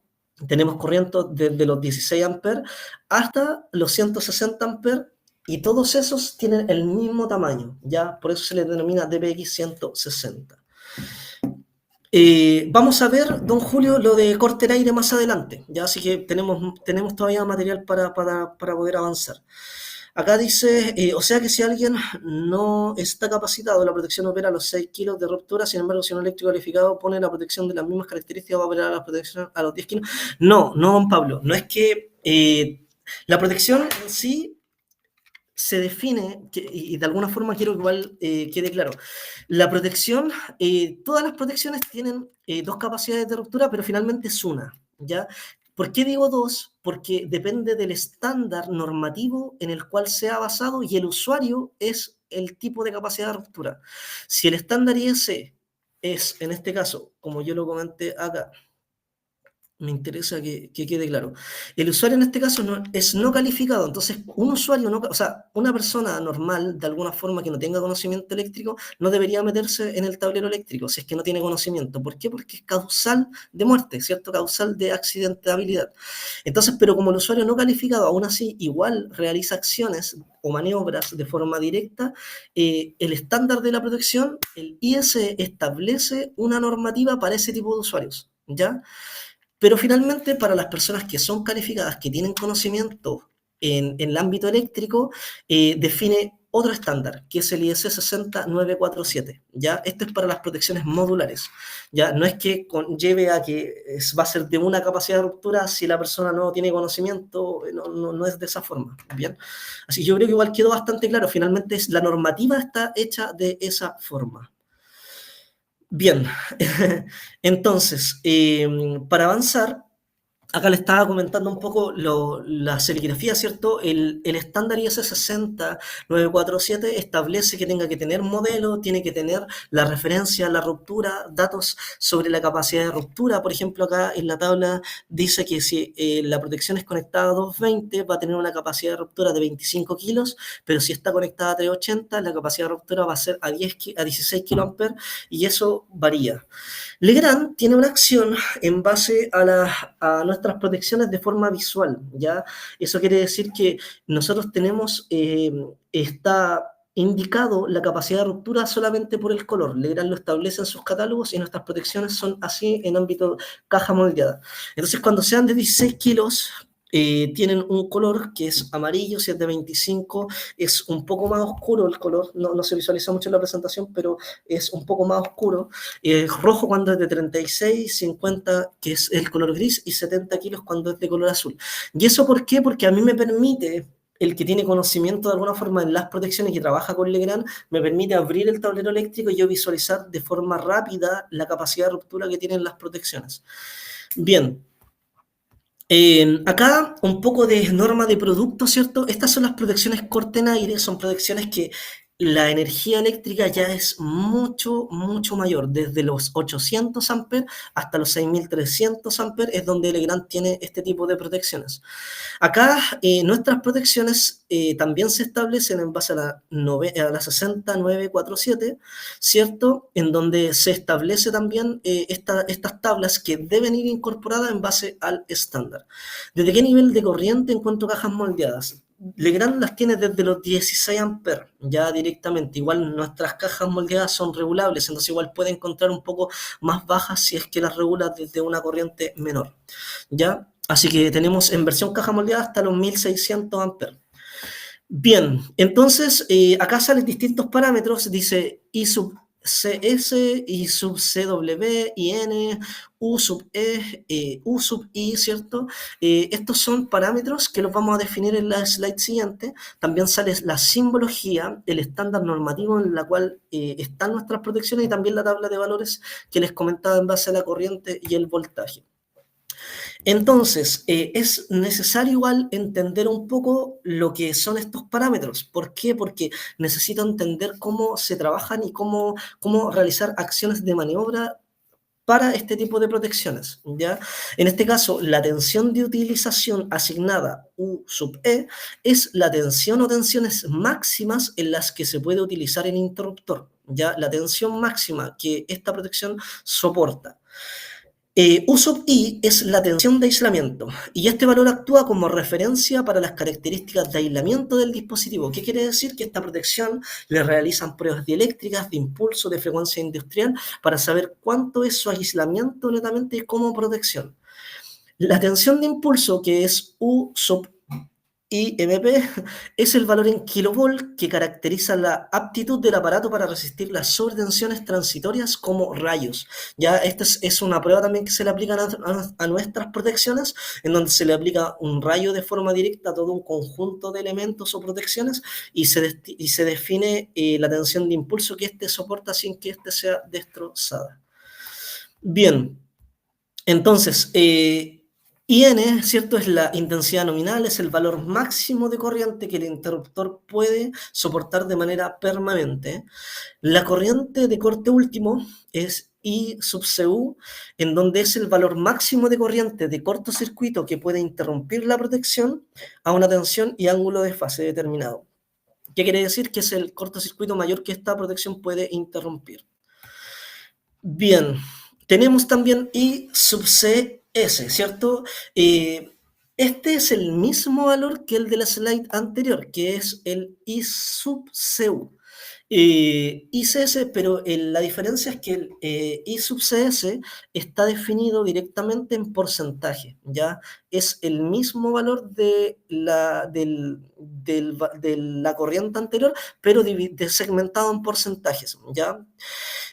tenemos corrientes desde los 16 amperes hasta los 160 amperes, y todos esos tienen el mismo tamaño, ¿ya? Por eso se les denomina DPX 160. Vamos a ver, don Julio, lo de corte en aire más adelante, ya, así que tenemos todavía material para poder avanzar. Acá dice, o sea que si alguien no está capacitado, la protección opera a los 6 kilos de ruptura. Sin embargo, si un eléctrico calificado pone la protección de las mismas características, va a operar a la protección a los 10 kilos. No, don Pablo, no es que la protección en sí se define, y de alguna forma quiero que igual quede claro, la protección, todas las protecciones tienen dos capacidades de ruptura, pero finalmente es una, ¿ya? ¿Por qué digo dos? Porque depende del estándar normativo en el cual se ha basado, y el usuario es el tipo de capacidad de ruptura. Si el estándar IS es, en este caso, como yo lo comenté acá, me interesa que quede claro. El usuario en este caso es no calificado. Entonces, un usuario, o sea, una persona normal, de alguna forma, que no tenga conocimiento eléctrico, no debería meterse en el tablero eléctrico si es que no tiene conocimiento. ¿Por qué? Porque es causal de muerte, ¿cierto? Causal de accidentabilidad. Entonces, pero como el usuario no calificado, aún así, igual realiza acciones o maniobras de forma directa, el estándar de la protección, el IS, establece una normativa para ese tipo de usuarios, ¿ya? Pero finalmente, para las personas que son calificadas, que tienen conocimiento en el ámbito eléctrico, define otro estándar, que es el IS 60947. ¿Ya? Esto es para las protecciones modulares. ¿Ya? No es que conlleve a que va a ser de una capacidad de ruptura si la persona no tiene conocimiento, no es de esa forma. ¿Bien? Así que yo creo que igual quedó bastante claro. Finalmente, la normativa está hecha de esa forma. Bien, entonces, para avanzar, acá le estaba comentando un poco la serigrafía, ¿cierto? El estándar IS 60947 establece que tenga que tener modelo, tiene que tener la referencia a la ruptura, datos sobre la capacidad de ruptura. Por ejemplo, acá en la tabla dice que si la protección es conectada a 220, va a tener una capacidad de ruptura de 25 kilos, pero si está conectada a 380, la capacidad de ruptura va a ser a 16 kiloamperes, y eso varía. Legrand tiene una acción en base a nuestras protecciones de forma visual, ¿ya? Eso quiere decir que nosotros tenemos, está indicado la capacidad de ruptura solamente por el color. Legrand lo establece en sus catálogos y nuestras protecciones son así en ámbito caja moldeada. Entonces, cuando sean de 16 kilos, tienen un color que es amarillo. Si es de 25, es un poco más oscuro el color, no se visualiza mucho en la presentación, pero es un poco más oscuro. Rojo cuando es de 36, 50, que es el color gris, y 70 kilos cuando es de color azul. ¿Y eso por qué? Porque a mí me permite, el que tiene conocimiento de alguna forma en las protecciones y que trabaja con Legrand, me permite abrir el tablero eléctrico y yo visualizar de forma rápida la capacidad de ruptura que tienen las protecciones. Bien. Acá un poco de norma de producto, ¿cierto? Estas son las protecciones corte en aire, son protecciones que la energía eléctrica ya es mucho, mucho mayor. Desde los 800 amperes hasta los 6300 amperes es donde Legrand tiene este tipo de protecciones. Acá nuestras protecciones también se establecen en base a a la 60947, ¿cierto? En donde se establece también estas tablas que deben ir incorporadas en base al estándar. ¿Desde qué nivel de corriente encuentro cajas moldeadas? Legrand las tiene desde los 16 amperes, ya directamente. Igual nuestras cajas moldeadas son regulables, entonces igual puede encontrar un poco más bajas si es que las regula desde una corriente menor, ¿ya? Así que tenemos en versión caja moldeada hasta los 1600 amperes. Bien, entonces acá salen distintos parámetros, dice I sub CS, I sub CW, IN, U sub E, U sub I, ¿cierto? Estos son parámetros que los vamos a definir en la slide siguiente. También sale la simbología, el estándar normativo en la cual están nuestras protecciones y también la tabla de valores que les comentaba en base a la corriente y el voltaje. Entonces, es necesario igual entender un poco lo que son estos parámetros. ¿Por qué? Porque necesito entender cómo se trabajan y cómo realizar acciones de maniobra para este tipo de protecciones, ¿ya? En este caso, la tensión de utilización asignada U sub E es la tensión o tensiones máximas en las que se puede utilizar el interruptor, ¿ya? La tensión máxima que esta protección soporta. U sub I es la tensión de aislamiento y este valor actúa como referencia para las características de aislamiento del dispositivo. ¿Qué quiere decir? Que esta protección le realizan pruebas dieléctricas, de impulso, de frecuencia industrial para saber cuánto es su aislamiento netamente como protección. La tensión de impulso, que es U sub IMP, es el valor en kilovolt que caracteriza la aptitud del aparato para resistir las sobretensiones transitorias como rayos. Ya esta es una prueba también que se le aplica a nuestras protecciones, en donde se le aplica un rayo de forma directa a todo un conjunto de elementos o protecciones y se define la tensión de impulso que éste soporta sin que éste sea destrozada. Bien, entonces, IN, ¿cierto? Es la intensidad nominal, es el valor máximo de corriente que el interruptor puede soportar de manera permanente. La corriente de corte último es I sub CU, en donde es el valor máximo de corriente de cortocircuito que puede interrumpir la protección a una tensión y ángulo de fase determinado. ¿Qué quiere decir? Que es el cortocircuito mayor que esta protección puede interrumpir. Bien, tenemos también I sub CS, ¿cierto? Este es el mismo valor que el de la slide anterior, que es el I sub CU. ICS, pero la diferencia es que el I sub CS está definido directamente en porcentaje, ¿ya? Es el mismo valor de la corriente anterior, pero segmentado en porcentajes, ¿ya?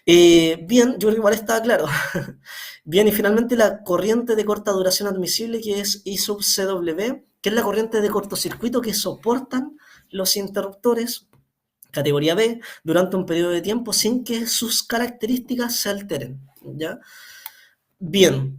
Bien, yo creo que igual estaba claro. Bien, y finalmente la corriente de corta duración admisible, que es I sub CW, que es la corriente de cortocircuito que soportan los interruptores categoría B durante un periodo de tiempo sin que sus características se alteren, ¿ya? Bien,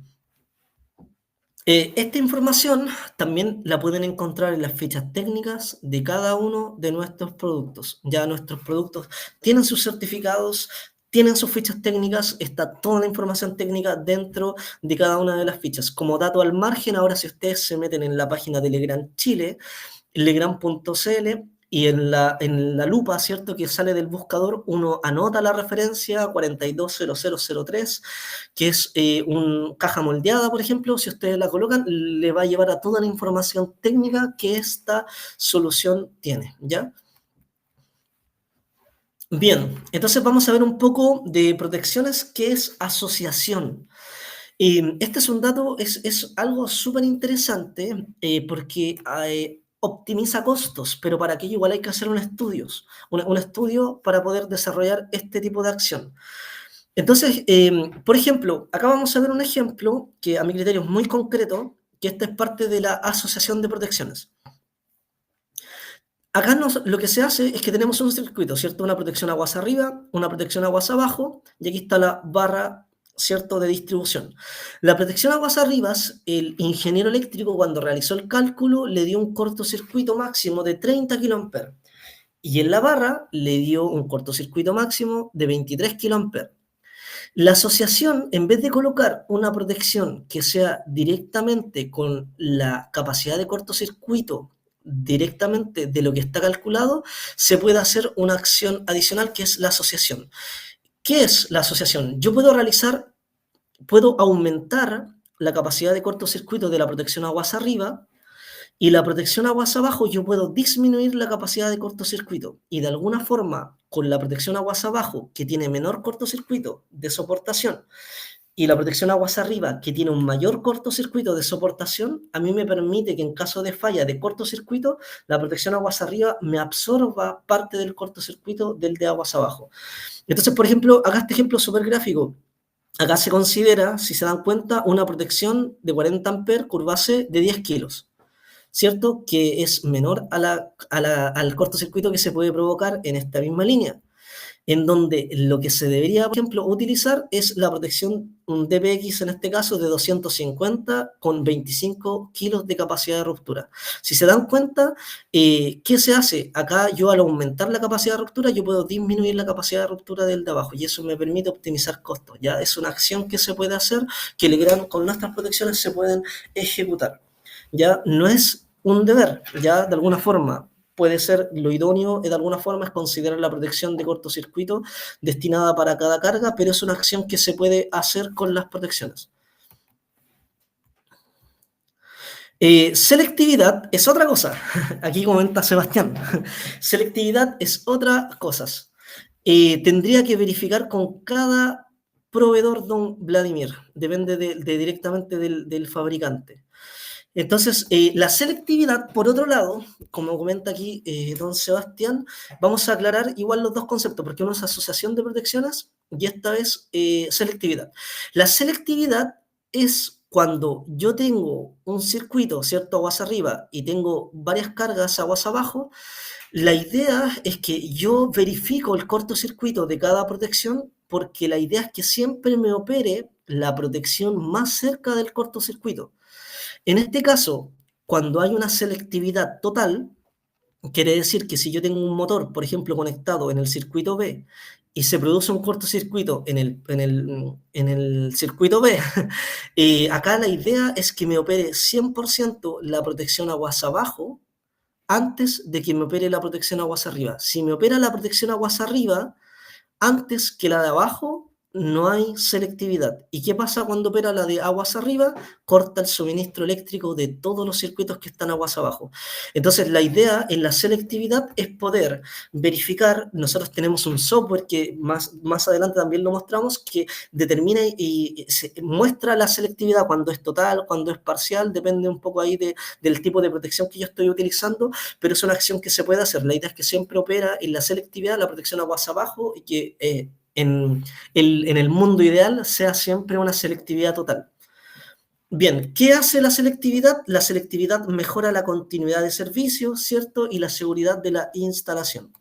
esta información también la pueden encontrar en las fichas técnicas de cada uno de nuestros productos. Ya nuestros productos tienen sus certificados, tienen sus fichas técnicas, está toda la información técnica dentro de cada una de las fichas. Como dato al margen, ahora si ustedes se meten en la página de Legrand Chile, legrand.cl, y en la lupa, ¿cierto?, que sale del buscador, uno anota la referencia 420003, que es una caja moldeada, por ejemplo. Si ustedes la colocan, le va a llevar a toda la información técnica que esta solución tiene, ¿ya? Bien, entonces vamos a ver un poco de protecciones, que es asociación. Este es un dato, es algo súper interesante porque optimiza costos, pero para aquello igual hay que hacer un estudio para poder desarrollar este tipo de acción. Entonces, por ejemplo, acá vamos a ver un ejemplo que a mi criterio es muy concreto, que esta es parte de la asociación de protecciones. Acá lo que se hace es que tenemos un circuito, ¿cierto? Una protección aguas arriba, una protección aguas abajo, y aquí está la barra, ¿cierto?, de distribución. La protección aguas arriba, el ingeniero eléctrico cuando realizó el cálculo le dio un cortocircuito máximo de 30 kA. y en la barra le dio un cortocircuito máximo de 23 kA. La asociación, en vez de colocar una protección que sea directamente con la capacidad de cortocircuito directamente de lo que está calculado, se puede hacer una acción adicional que es la asociación. ¿Qué es la asociación? Yo puedo aumentar la capacidad de cortocircuito de la protección aguas arriba y la protección aguas abajo yo puedo disminuir la capacidad de cortocircuito y de alguna forma con la protección aguas abajo que tiene menor cortocircuito de soportación y la protección aguas arriba que tiene un mayor cortocircuito de soportación, a mí me permite que en caso de falla de cortocircuito, la protección aguas arriba me absorba parte del cortocircuito del de aguas abajo. Entonces, por ejemplo, acá este ejemplo súper gráfico. Acá se considera, si se dan cuenta, una protección de 40 amperes curvase de 10 kilos, ¿cierto? Que es menor al cortocircuito que se puede provocar en esta misma línea, en donde lo que se debería, por ejemplo, utilizar es la protección DPX, en este caso, de 250 con 25 kilos de capacidad de ruptura. Si se dan cuenta, ¿qué se hace? Acá yo al aumentar la capacidad de ruptura, yo puedo disminuir la capacidad de ruptura del de abajo y eso me permite optimizar costos. Ya es una acción que se puede hacer, que con nuestras protecciones se pueden ejecutar. Ya no es un deber, ya de alguna forma puede ser lo idóneo, de alguna forma es considerar la protección de cortocircuito destinada para cada carga, pero es una acción que se puede hacer con las protecciones. Selectividad es otra cosa. Aquí comenta Sebastián. Selectividad es otra cosa. Tendría que verificar con cada proveedor, don Vladimir. Depende directamente del fabricante. Entonces, la selectividad, por otro lado, como comenta aquí don Sebastián, vamos a aclarar igual los dos conceptos, porque uno es asociación de protecciones y esta es selectividad. La selectividad es cuando yo tengo un circuito, ¿cierto? Aguas arriba y tengo varias cargas aguas abajo. La idea es que yo verifico el cortocircuito de cada protección porque la idea es que siempre me opere la protección más cerca del cortocircuito. En este caso, cuando hay una selectividad total, quiere decir que si yo tengo un motor, por ejemplo, conectado en el circuito B y se produce un cortocircuito en el circuito B, acá la idea es que me opere 100% la protección aguas abajo antes de que me opere la protección aguas arriba. Si me opera la protección aguas arriba antes que la de abajo, no hay selectividad. ¿Y qué pasa cuando opera la de aguas arriba? Corta el suministro eléctrico de todos los circuitos que están aguas abajo. Entonces, la idea en la selectividad es poder verificar. Nosotros tenemos un software que más adelante también lo mostramos, que determina y se muestra la selectividad cuando es total, cuando es parcial, depende un poco ahí del tipo de protección que yo estoy utilizando, pero es una acción que se puede hacer. La idea es que siempre opera en la selectividad, la protección aguas abajo y que en el mundo ideal sea siempre una selectividad total. Bien, ¿qué hace la selectividad? La selectividad mejora la continuidad de servicio, ¿cierto? Y la seguridad de la instalación.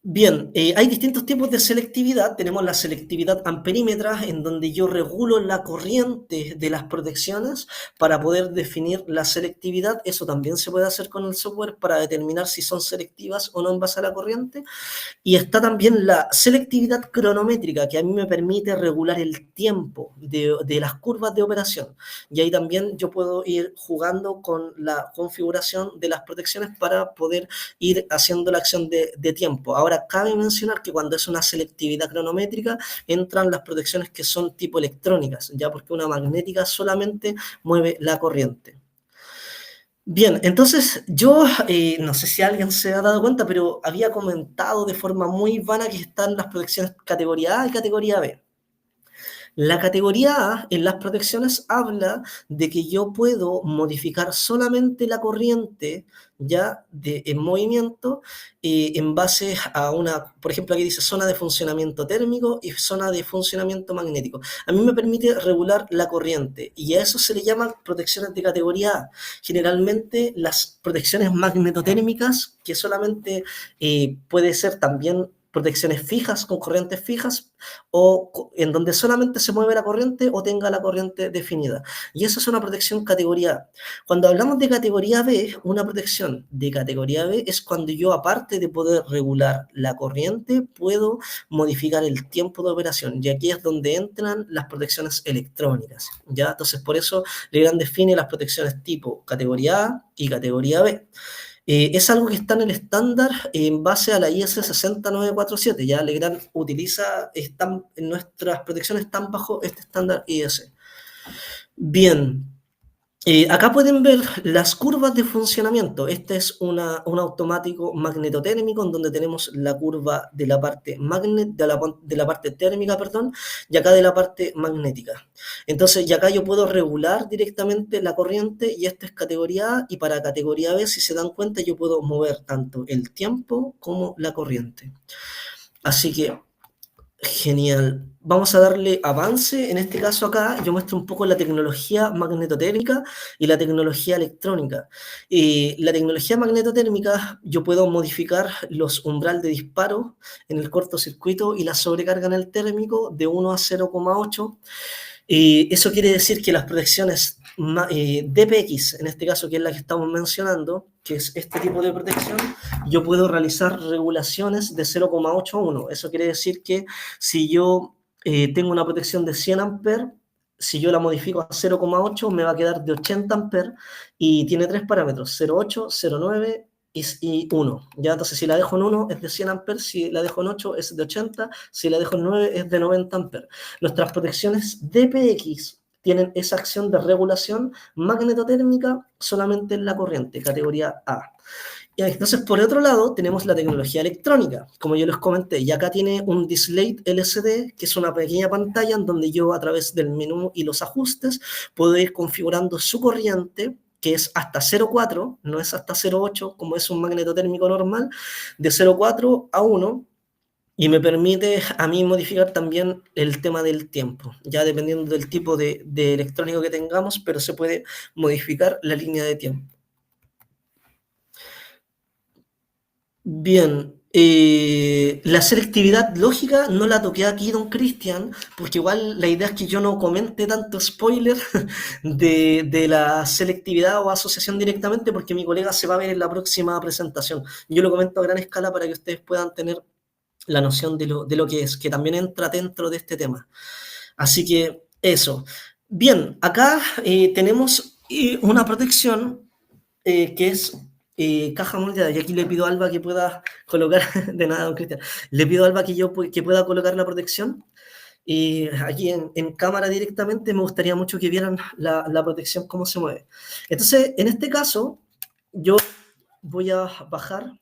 Bien, hay distintos tipos de selectividad. Tenemos la selectividad amperímetra, en donde yo regulo la corriente de las protecciones para poder definir la selectividad. Eso también se puede hacer con el software para determinar si son selectivas o no en base a la corriente. Y está también la selectividad cronométrica, que a mí me permite regular el tiempo de las curvas de operación. Y ahí también yo puedo ir jugando con la configuración de las protecciones para poder ir haciendo la acción de tiempo. Ahora, cabe mencionar que cuando es una selectividad cronométrica, entran las protecciones que son tipo electrónicas, ya porque una magnética solamente mueve la corriente. Bien, entonces yo no sé si alguien se ha dado cuenta, pero había comentado de forma muy vana que están las protecciones categoría A y categoría B. La categoría A en las protecciones habla de que yo puedo modificar solamente la corriente ya en movimiento en base a una, por ejemplo, aquí dice zona de funcionamiento térmico y zona de funcionamiento magnético. A mí me permite regular la corriente y a eso se le llaman protecciones de categoría A. Generalmente las protecciones magnetotérmicas, que solamente puede ser también protecciones fijas con corrientes fijas o en donde solamente se mueve la corriente o tenga la corriente definida. Y eso es una protección categoría A. Cuando hablamos de categoría B, una protección de categoría B es cuando yo, aparte de poder regular la corriente, puedo modificar el tiempo de operación. Y aquí es donde entran las protecciones electrónicas, ¿ya? Entonces, por eso Legrand define las protecciones tipo categoría A y categoría B. Es algo que está en el estándar en base a la IS 60947. Ya Legrand utiliza, nuestras protecciones están bajo este estándar IS. Bien, acá pueden ver las curvas de funcionamiento. Este es un automático magnetotérmico en donde tenemos la curva de la parte de la parte térmica, perdón, y acá de la parte magnética. Entonces, y acá yo puedo regular directamente la corriente y esta es categoría A y para categoría B, si se dan cuenta, yo puedo mover tanto el tiempo como la corriente. Así que genial. Vamos a darle avance. En este caso acá yo muestro un poco la tecnología magnetotérmica y la tecnología electrónica. La tecnología magnetotérmica yo puedo modificar los umbral de disparo en el cortocircuito y la sobrecarga en el térmico de 1 a 0,8. Eso quiere decir que las protecciones DPX, en este caso que es la que estamos mencionando, que es este tipo de protección, yo puedo realizar regulaciones de 0,8 a 1. Eso quiere decir que si yo tengo una protección de 100 amperes, si yo la modifico a 0,8 me va a quedar de 80 amperes y tiene tres parámetros, 0,8, 0,9 y 1. ¿Ya? Entonces, si la dejo en 1 es de 100 amperes, si la dejo en 8 es de 80, si la dejo en 9 es de 90 amperes. Nuestras protecciones DPX tienen esa acción de regulación magnetotérmica solamente en la corriente, categoría A. Y entonces, por otro lado, tenemos la tecnología electrónica, como yo les comenté, y acá tiene un display LCD, que es una pequeña pantalla en donde yo a través del menú y los ajustes puedo ir configurando su corriente, que es hasta 0,4, no es hasta 0,8 como es un magnetotérmico normal, de 0,4 a 1, y me permite a mí modificar también el tema del tiempo, ya dependiendo del tipo de electrónico que tengamos, pero se puede modificar la línea de tiempo. Bien, la selectividad lógica no la toqué aquí, don Cristian, porque igual la idea es que yo no comente tanto spoiler de la selectividad o asociación directamente, porque mi colega se va a ver en la próxima presentación. Yo lo comento a gran escala para que ustedes puedan tener la noción de lo que es, que también entra dentro de este tema. Así que eso. Bien, acá tenemos una protección que es caja moldeada. Y aquí le pido a Alba que pueda colocar, de nada, don Cristian, le pido a Alba que pueda colocar la protección. Y aquí en cámara directamente me gustaría mucho que vieran la protección, cómo se mueve. Entonces, en este caso, yo voy a bajar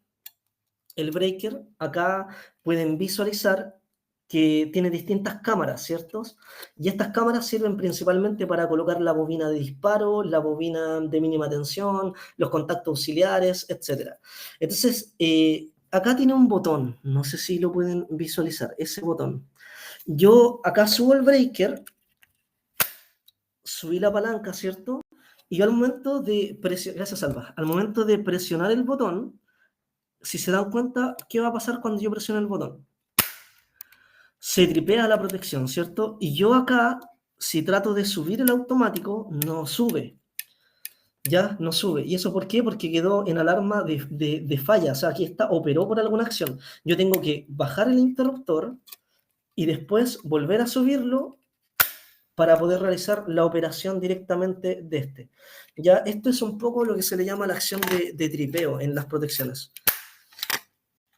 el breaker. Acá pueden visualizar que tiene distintas cámaras, ¿cierto? Y estas cámaras sirven principalmente para colocar la bobina de disparo, la bobina de mínima tensión, los contactos auxiliares, etc. Entonces, acá tiene un botón, no sé si lo pueden visualizar, ese botón. Yo acá subo el breaker, subí la palanca, ¿cierto? Y yo al momento de presionar, gracias Alba, al momento de presionar el botón, si se dan cuenta, ¿qué va a pasar cuando yo presiono el botón? Se tripea la protección, ¿cierto? Y yo acá, si trato de subir el automático, no sube. Ya no sube. ¿Y eso por qué? Porque quedó en alarma de falla. O sea, aquí está, operó por alguna acción. Yo tengo que bajar el interruptor y después volver a subirlo para poder realizar la operación directamente de este. Ya, esto es un poco lo que se le llama la acción de tripeo en las protecciones.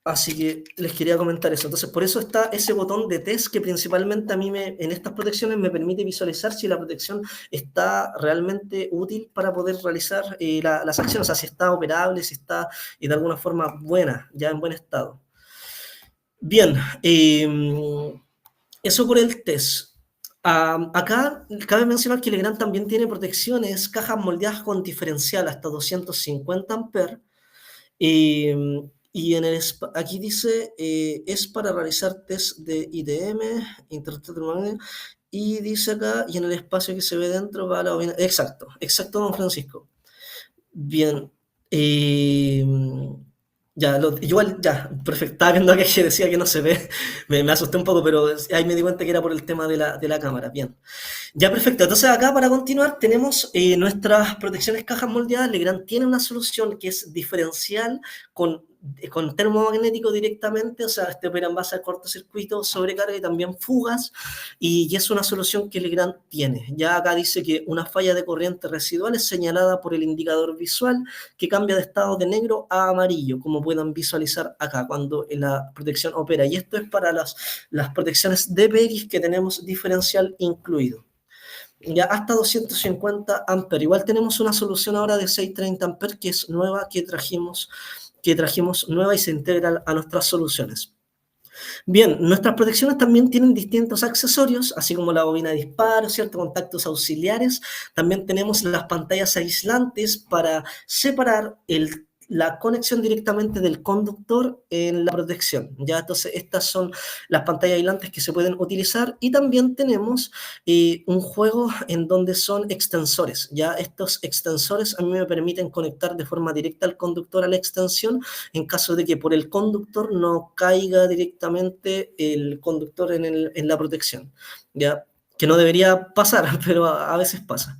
Así que les quería comentar eso. Entonces, por eso está ese botón de test que principalmente a mí en estas protecciones me permite visualizar si la protección está realmente útil para poder realizar las acciones, o sea, si está operable, si está de alguna forma buena, ya en buen estado. Bien, eso por el test. Acá cabe mencionar que Legrand también tiene protecciones, cajas moldeadas con diferencial hasta 250 amperes. Y aquí dice, es para realizar test de ITM, y dice acá, y en el espacio que se ve dentro va la bobina. Exacto, exacto, don Francisco. Bien. Ya, igual, ya, perfecto. Estaba viendo que decía que no se ve. Me asusté un poco, pero ahí me di cuenta que era por el tema de la cámara. Bien. Ya, perfecto. Entonces acá para continuar tenemos nuestras protecciones cajas moldeadas. Legrand tiene una solución que es diferencial con, con termomagnético directamente, o sea, este opera en base a cortocircuito, sobrecarga y también fugas, y es una solución que Legrand tiene. Ya acá dice que una falla de corriente residual es señalada por el indicador visual que cambia de estado de negro a amarillo, como puedan visualizar acá cuando la protección opera. Y esto es para las protecciones DPX que tenemos diferencial incluido ya hasta 250 amperes. Igual tenemos una solución ahora de 630 amperes que es nueva, que trajimos nueva y se integra a nuestras soluciones. Bien, nuestras protecciones también tienen distintos accesorios, así como la bobina de disparo, ¿cierto? Contactos auxiliares. También tenemos las pantallas aislantes para separar la conexión directamente del conductor en la protección. ¿Ya? Entonces, estas son las pantallas aislantes que se pueden utilizar y también tenemos un juego en donde son extensores. ¿Ya? Estos extensores a mí me permiten conectar de forma directa al conductor a la extensión en caso de que por el conductor no caiga directamente el conductor en la protección, ¿ya? Que no debería pasar, pero a veces pasa.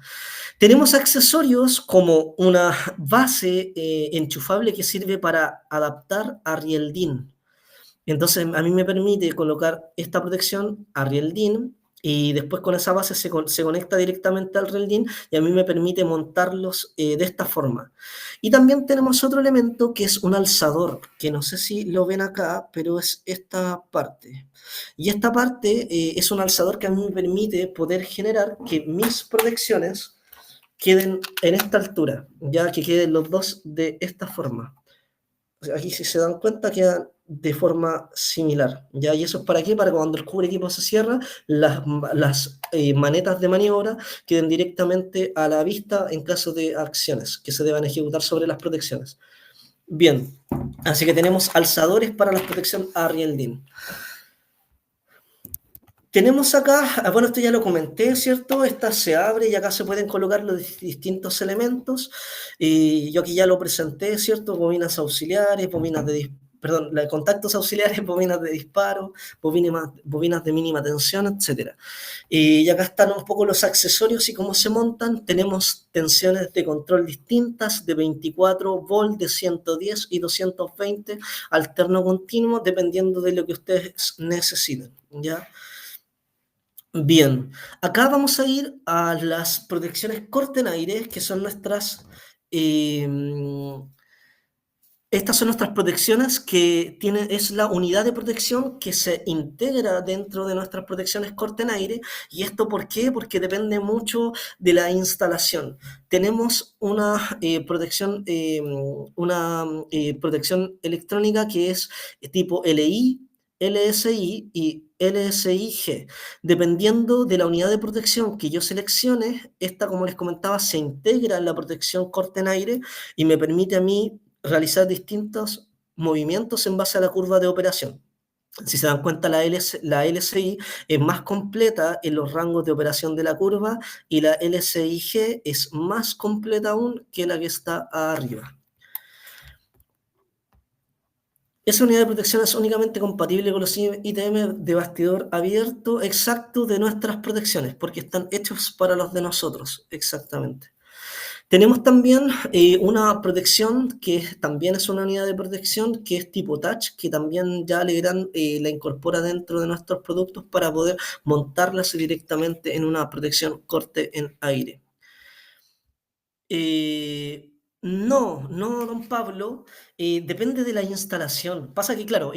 Tenemos accesorios como una base enchufable que sirve para adaptar a Rieldin. Entonces, a mí me permite colocar esta protección a Rieldin y después con esa base se conecta directamente al Rieldin y a mí me permite montarlos de esta forma. Y también tenemos otro elemento que es un alzador, que no sé si lo ven acá, pero es esta parte. Y esta parte es un alzador que a mí me permite poder generar que mis protecciones queden en esta altura, ya que queden los dos de esta forma. Aquí si se dan cuenta quedan de forma similar, ¿ya? ¿Y eso es para qué? Para cuando el cubre equipo se cierra, las manetas de maniobra queden directamente a la vista en caso de acciones que se deban ejecutar sobre las protecciones. Bien, así que tenemos alzadores para la protección Ariel-DIN. Tenemos acá, bueno, esto ya lo comenté, ¿cierto? Esta se abre y acá se pueden colocar los distintos elementos. Y yo aquí ya lo presenté, ¿cierto? Bobinas auxiliares, perdón, contactos auxiliares, bobinas de disparo, bobinas de mínima tensión, etcétera. Y acá están un poco los accesorios y cómo se montan. Tenemos tensiones de control distintas de 24 volt, de 110 y 220, alterno continuo, dependiendo de lo que ustedes necesiten, ¿ya? Bien, acá vamos a ir a las protecciones corte en aire, que son eh, estas son nuestras protecciones que tienen, es la unidad de protección que se integra dentro de nuestras protecciones corte en aire. ¿Y esto por qué? Porque depende mucho de la instalación. Tenemos una protección electrónica que es tipo LI, LSI y LSIG. Dependiendo de la unidad de protección que yo seleccione, esta, como les comentaba, se integra en la protección corte en aire y me permite a mí realizar distintos movimientos en base a la curva de operación. Si se dan cuenta, la LSI es más completa en los rangos de operación de la curva y la LSIG es más completa aún que la que está arriba. Esa unidad de protección es únicamente compatible con los ITM de bastidor abierto exacto de nuestras protecciones, porque están hechos para los de nosotros, exactamente. Tenemos también una protección que también es una unidad de protección que es tipo touch, que también ya Legrand la incorpora dentro de nuestros productos para poder montarlas directamente en una protección corte en aire. No, don Pablo, depende de la instalación. Pasa que, claro,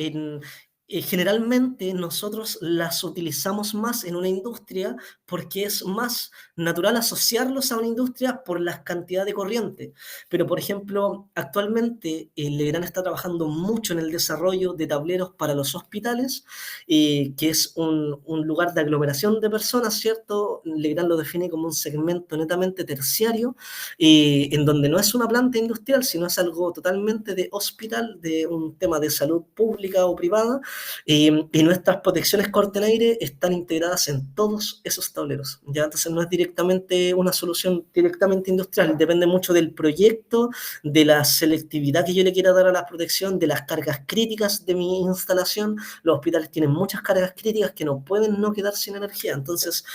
generalmente nosotros las utilizamos más en una industria porque es más natural asociarlos a una industria por la cantidad de corriente. Pero, por ejemplo, actualmente Legrand está trabajando mucho en el desarrollo de tableros para los hospitales, que es un lugar de aglomeración de personas, ¿cierto? Legrand lo define como un segmento netamente terciario en donde no es una planta industrial, sino es algo totalmente de hospital, de un tema de salud pública o privada, Y nuestras protecciones corten-aire están integradas en todos esos tableros, ¿ya? Entonces no es directamente una solución directamente industrial, depende mucho del proyecto, de la selectividad que yo le quiera dar a la protección, de las cargas críticas de mi instalación. Los hospitales tienen muchas cargas críticas que no pueden no quedar sin energía, entonces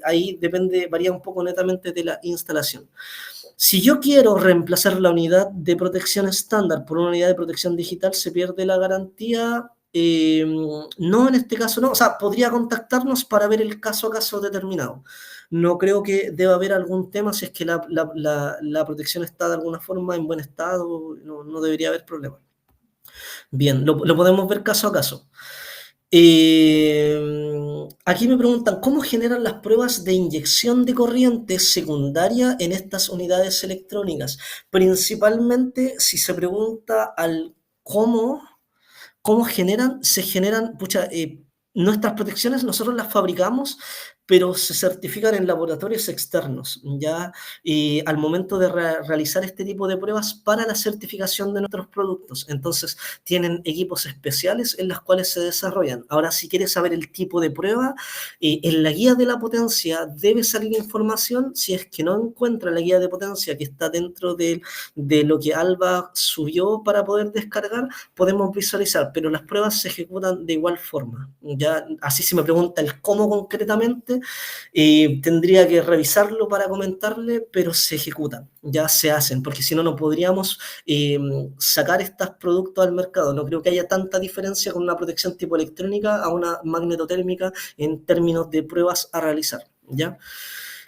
ahí depende, varía un poco netamente de la instalación. Si yo quiero reemplazar la unidad de protección estándar por una unidad de protección digital, se pierde la garantía. No, en este caso no. O sea, podría contactarnos para ver el caso a caso determinado. No creo que deba haber algún tema si es que la protección está de alguna forma en buen estado, no, no debería haber problema. Bien, lo podemos ver caso a caso. Aquí me preguntan, ¿cómo generan las pruebas de inyección de corriente secundaria en estas unidades electrónicas? Principalmente, si se pregunta al cómo generan, se generan, pucha, nuestras protecciones nosotros las fabricamos, pero se certifican en laboratorios externos, ¿ya? Y al momento de realizar este tipo de pruebas para la certificación de nuestros productos. Entonces, tienen equipos especiales en los cuales se desarrollan. Ahora, si quieres saber el tipo de prueba, en la guía de la potencia debe salir información. Si es que no encuentra la guía de potencia que está dentro de lo que Alba subió para poder descargar, podemos visualizar, pero las pruebas se ejecutan de igual forma. Ya, así si me pregunta el cómo concretamente, tendría que revisarlo para comentarle, pero se ejecutan, ya se hacen, porque si no, no podríamos sacar estos productos al mercado. No creo que haya tanta diferencia con una protección tipo electrónica a una magnetotérmica en términos de pruebas a realizar, ¿ya?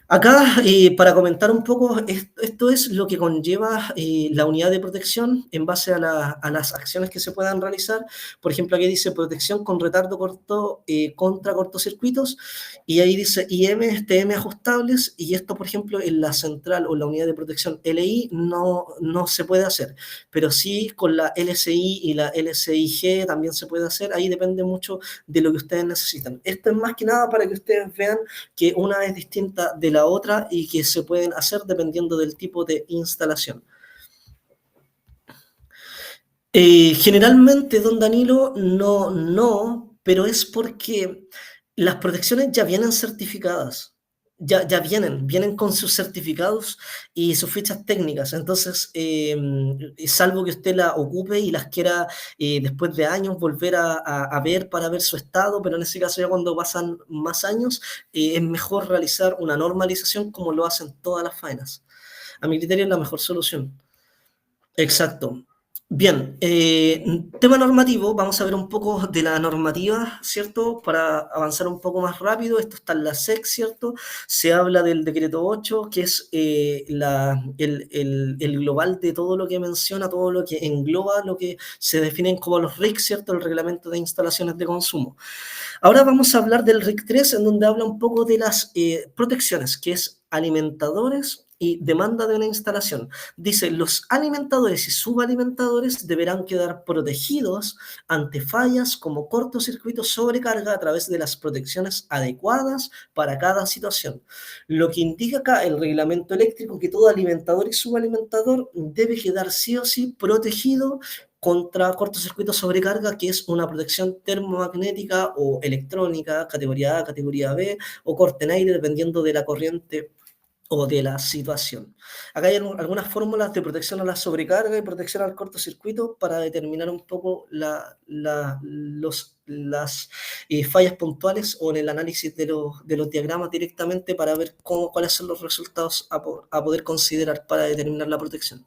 Acá, para comentar un poco, esto es lo que conlleva la unidad de protección en base a las acciones que se puedan realizar. Por ejemplo, aquí dice protección con retardo corto contra cortocircuitos, y ahí dice IM, TM ajustables, y esto, por ejemplo, en la central o la unidad de protección LI no se puede hacer, pero sí con la LSI y la LSIG también se puede hacer. Ahí depende mucho de lo que ustedes necesitan. Esto es más que nada para que ustedes vean que una es distinta de la otra y que se pueden hacer dependiendo del tipo de instalación. Generalmente, don Danilo, no, pero es porque las protecciones ya vienen certificadas, ya vienen con sus certificados y sus fichas técnicas. Entonces, salvo que usted la ocupe y las quiera después de años volver a ver para ver su estado, pero en ese caso ya cuando pasan más años, es mejor realizar una normalización como lo hacen todas las faenas. A mi criterio es la mejor solución. Exacto. Bien, tema normativo, vamos a ver un poco de la normativa, ¿cierto? Para avanzar un poco más rápido, esto está en la SEC, ¿cierto? Se habla del decreto 8, que es el global de todo lo que menciona, todo lo que engloba lo que se definen como los RIC, ¿cierto? El reglamento de instalaciones de consumo. Ahora vamos a hablar del RIC 3, en donde habla un poco de las protecciones, que es alimentadores y demanda de una instalación. Dice, los alimentadores y subalimentadores deberán quedar protegidos ante fallas como cortocircuito, sobrecarga a través de las protecciones adecuadas para cada situación. Lo que indica acá el reglamento eléctrico que todo alimentador y subalimentador debe quedar sí o sí protegido contra cortocircuito, sobrecarga, que es una protección termomagnética o electrónica, categoría A, categoría B, o corte en aire, dependiendo de la corriente o de la situación. Acá hay algunas fórmulas de protección a la sobrecarga y protección al cortocircuito para determinar un poco las fallas puntuales o en el análisis de los diagramas directamente para ver cuáles son los resultados a poder considerar para determinar la protección.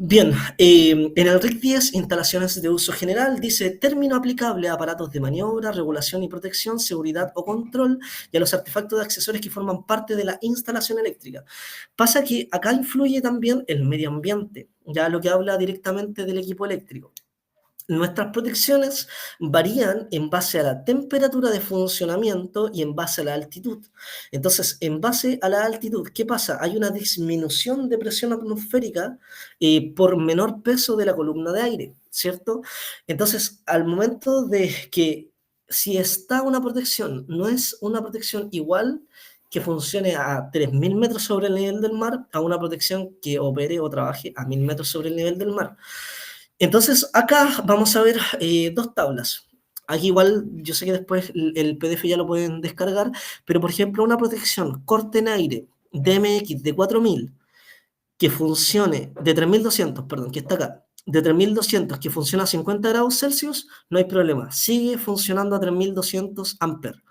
Bien, en el RIC 10, instalaciones de uso general, dice término aplicable a aparatos de maniobra, regulación y protección, seguridad o control y a los artefactos de accesorios que forman parte de la instalación eléctrica. Pasa que acá influye también el medio ambiente, ya lo que habla directamente del equipo eléctrico. Nuestras protecciones varían en base a la temperatura de funcionamiento y en base a la altitud. Entonces, en base a la altitud, ¿qué pasa? Hay una disminución de presión atmosférica por menor peso de la columna de aire, ¿cierto? Entonces, al momento de que si está una protección, no es una protección igual que funcione a 3.000 metros sobre el nivel del mar a una protección que opere o trabaje a 1.000 metros sobre el nivel del mar. Entonces, acá vamos a ver dos tablas. Aquí igual, yo sé que después el PDF ya lo pueden descargar, pero por ejemplo, una protección corte en aire DMX de 4000 que funcione, de 3200, perdón, que está acá, de 3200 que funciona a 50 grados Celsius, no hay problema, sigue funcionando a 3200 amperes.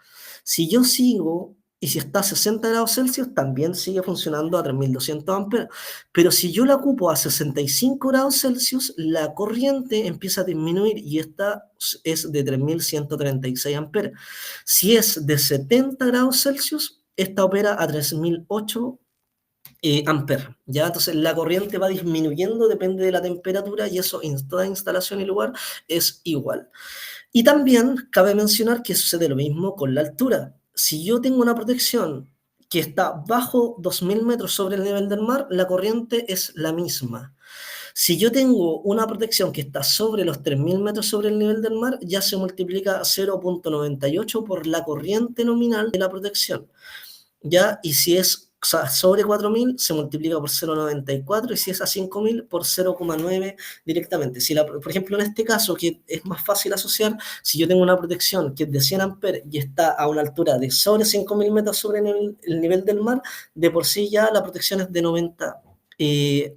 Si yo sigo, y si está a 60 grados Celsius, también sigue funcionando a 3200 amperes. Pero si yo la ocupo a 65 grados Celsius, la corriente empieza a disminuir y esta es de 3136 amperes. Si es de 70 grados Celsius, esta opera a 3008 amperes, ¿ya? Entonces la corriente va disminuyendo, depende de la temperatura y eso en toda instalación y lugar es igual. Y también cabe mencionar que sucede lo mismo con la altura. Si yo tengo una protección que está bajo 2000 metros sobre el nivel del mar, la corriente es la misma. Si yo tengo una protección que está sobre los 3000 metros sobre el nivel del mar, ya se multiplica 0,98 por la corriente nominal de la protección. ¿Ya? Y si es, o sea, sobre 4000 se multiplica por 0,94 y si es a 5000 por 0,9 directamente. Si por ejemplo, en este caso, que es más fácil asociar, si yo tengo una protección que es de 100 amperes y está a una altura de sobre 5000 metros sobre el nivel del mar, de por sí ya la protección es de 90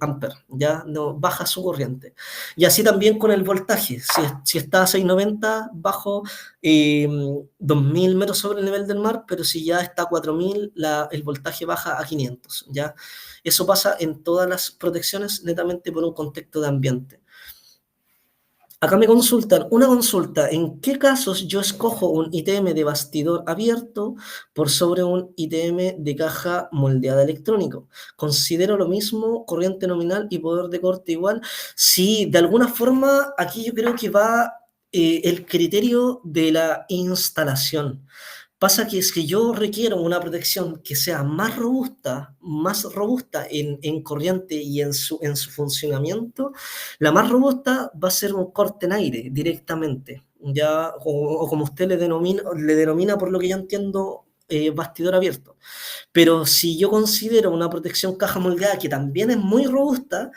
amperes, ya no baja su corriente. Y así también con el voltaje, si está a 690 bajo 2000 metros sobre el nivel del mar, pero si ya está a 4000, el voltaje baja a 500, ¿ya? Eso pasa en todas las protecciones netamente por un contexto de ambiente. Acá me consultan, una consulta, ¿en qué casos yo escojo un ITM de bastidor abierto por sobre un ITM de caja moldeada electrónico? ¿Considero lo mismo, corriente nominal y poder de corte igual? Sí, de alguna forma aquí yo creo que va el criterio de la instalación. Pasa que es que yo requiero una protección que sea más robusta en corriente y en su funcionamiento. La más robusta va a ser un corte en aire directamente, ya, o como usted le denomina, por lo que yo entiendo, bastidor abierto. Pero si yo considero una protección caja moldeada que también es muy robusta,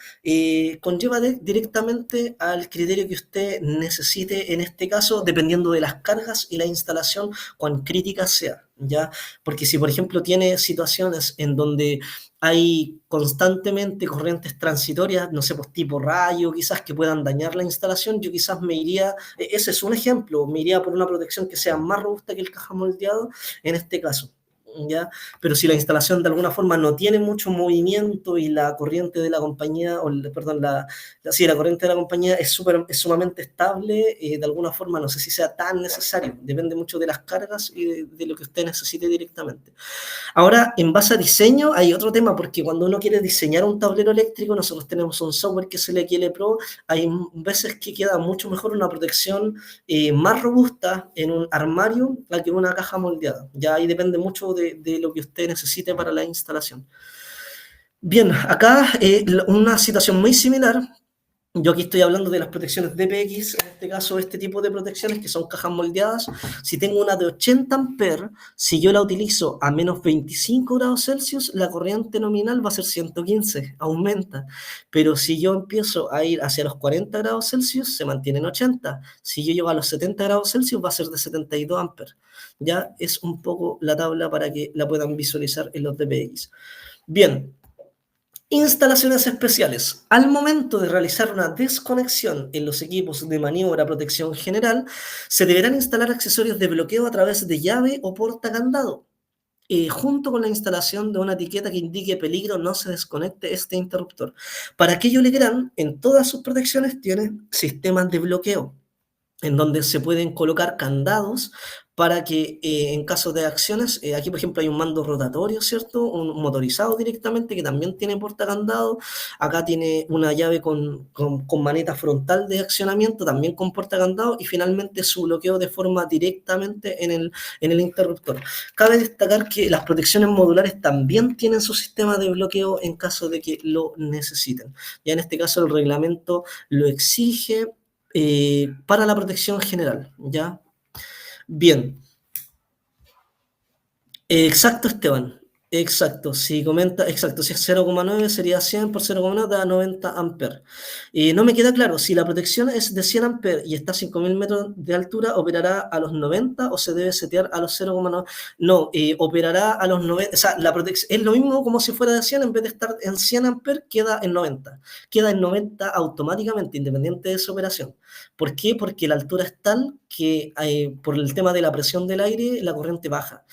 conlleva directamente al criterio que usted necesite en este caso, dependiendo de las cargas y la instalación, cuán crítica sea, ¿ya? Porque si, por ejemplo, tiene situaciones en donde hay constantemente corrientes transitorias, no sé, pues tipo rayo, quizás que puedan dañar la instalación, yo quizás me iría, ese es un ejemplo, me iría por una protección que sea más robusta que el caja moldeado en este caso. ¿Ya? Pero si la instalación de alguna forma no tiene mucho movimiento y la corriente de la compañía, perdón, sí, la corriente de la compañía es sumamente estable, de alguna forma no sé si sea tan necesario, depende mucho de las cargas y de lo que usted necesite directamente. Ahora, en base a diseño, hay otro tema, porque cuando uno quiere diseñar un tablero eléctrico, nosotros tenemos un software que es el XL Pro, hay veces que queda mucho mejor una protección más robusta en un armario que una caja moldeada. Ya ahí depende mucho de lo que usted necesite para la instalación. Bien, acá una situación muy similar. Yo aquí estoy hablando de las protecciones DPX, en este caso este tipo de protecciones que son cajas moldeadas. Si tengo una de 80 amperes, si yo la utilizo a menos 25 grados Celsius, la corriente nominal va a ser 115, aumenta. Pero si yo empiezo a ir hacia los 40 grados Celsius, se mantiene en 80. Si yo llego a los 70 grados Celsius, va a ser de 72 amperes. Ya es un poco la tabla para que la puedan visualizar en los DPX. Bien. Instalaciones especiales. Al momento de realizar una desconexión en los equipos de maniobra protección general, se deberán instalar accesorios de bloqueo a través de llave o portacandado. Junto con la instalación de una etiqueta que indique peligro, no se desconecte este interruptor. Para aquello Legrand, en todas sus protecciones tiene sistemas de bloqueo, en donde se pueden colocar candados para que en caso de acciones, aquí por ejemplo hay un mando rotatorio, ¿cierto? Un motorizado directamente que también tiene portacandado, acá tiene una llave con maneta frontal de accionamiento, también con portacandado y finalmente su bloqueo de forma directamente en el interruptor. Cabe destacar que las protecciones modulares también tienen su sistema de bloqueo en caso de que lo necesiten. Ya en este caso el reglamento lo exige para la protección general, ¿ya? Bien, exacto, Esteban. Exacto, si comenta, exacto, si es 0,9 sería 100 por 0,9 da 90 amperes. Y no me queda claro, si la protección es de 100 amperes y está a 5000 metros de altura, ¿operará a los 90 o se debe setear a los 0,9? No, operará a los 90, o sea, la protección es lo mismo como si fuera de 100, en vez de estar en 100 amperes, queda en 90. Queda en 90 automáticamente, independiente de su operación. ¿Por qué? Porque la altura es tal que por el tema de la presión del aire, la corriente baja.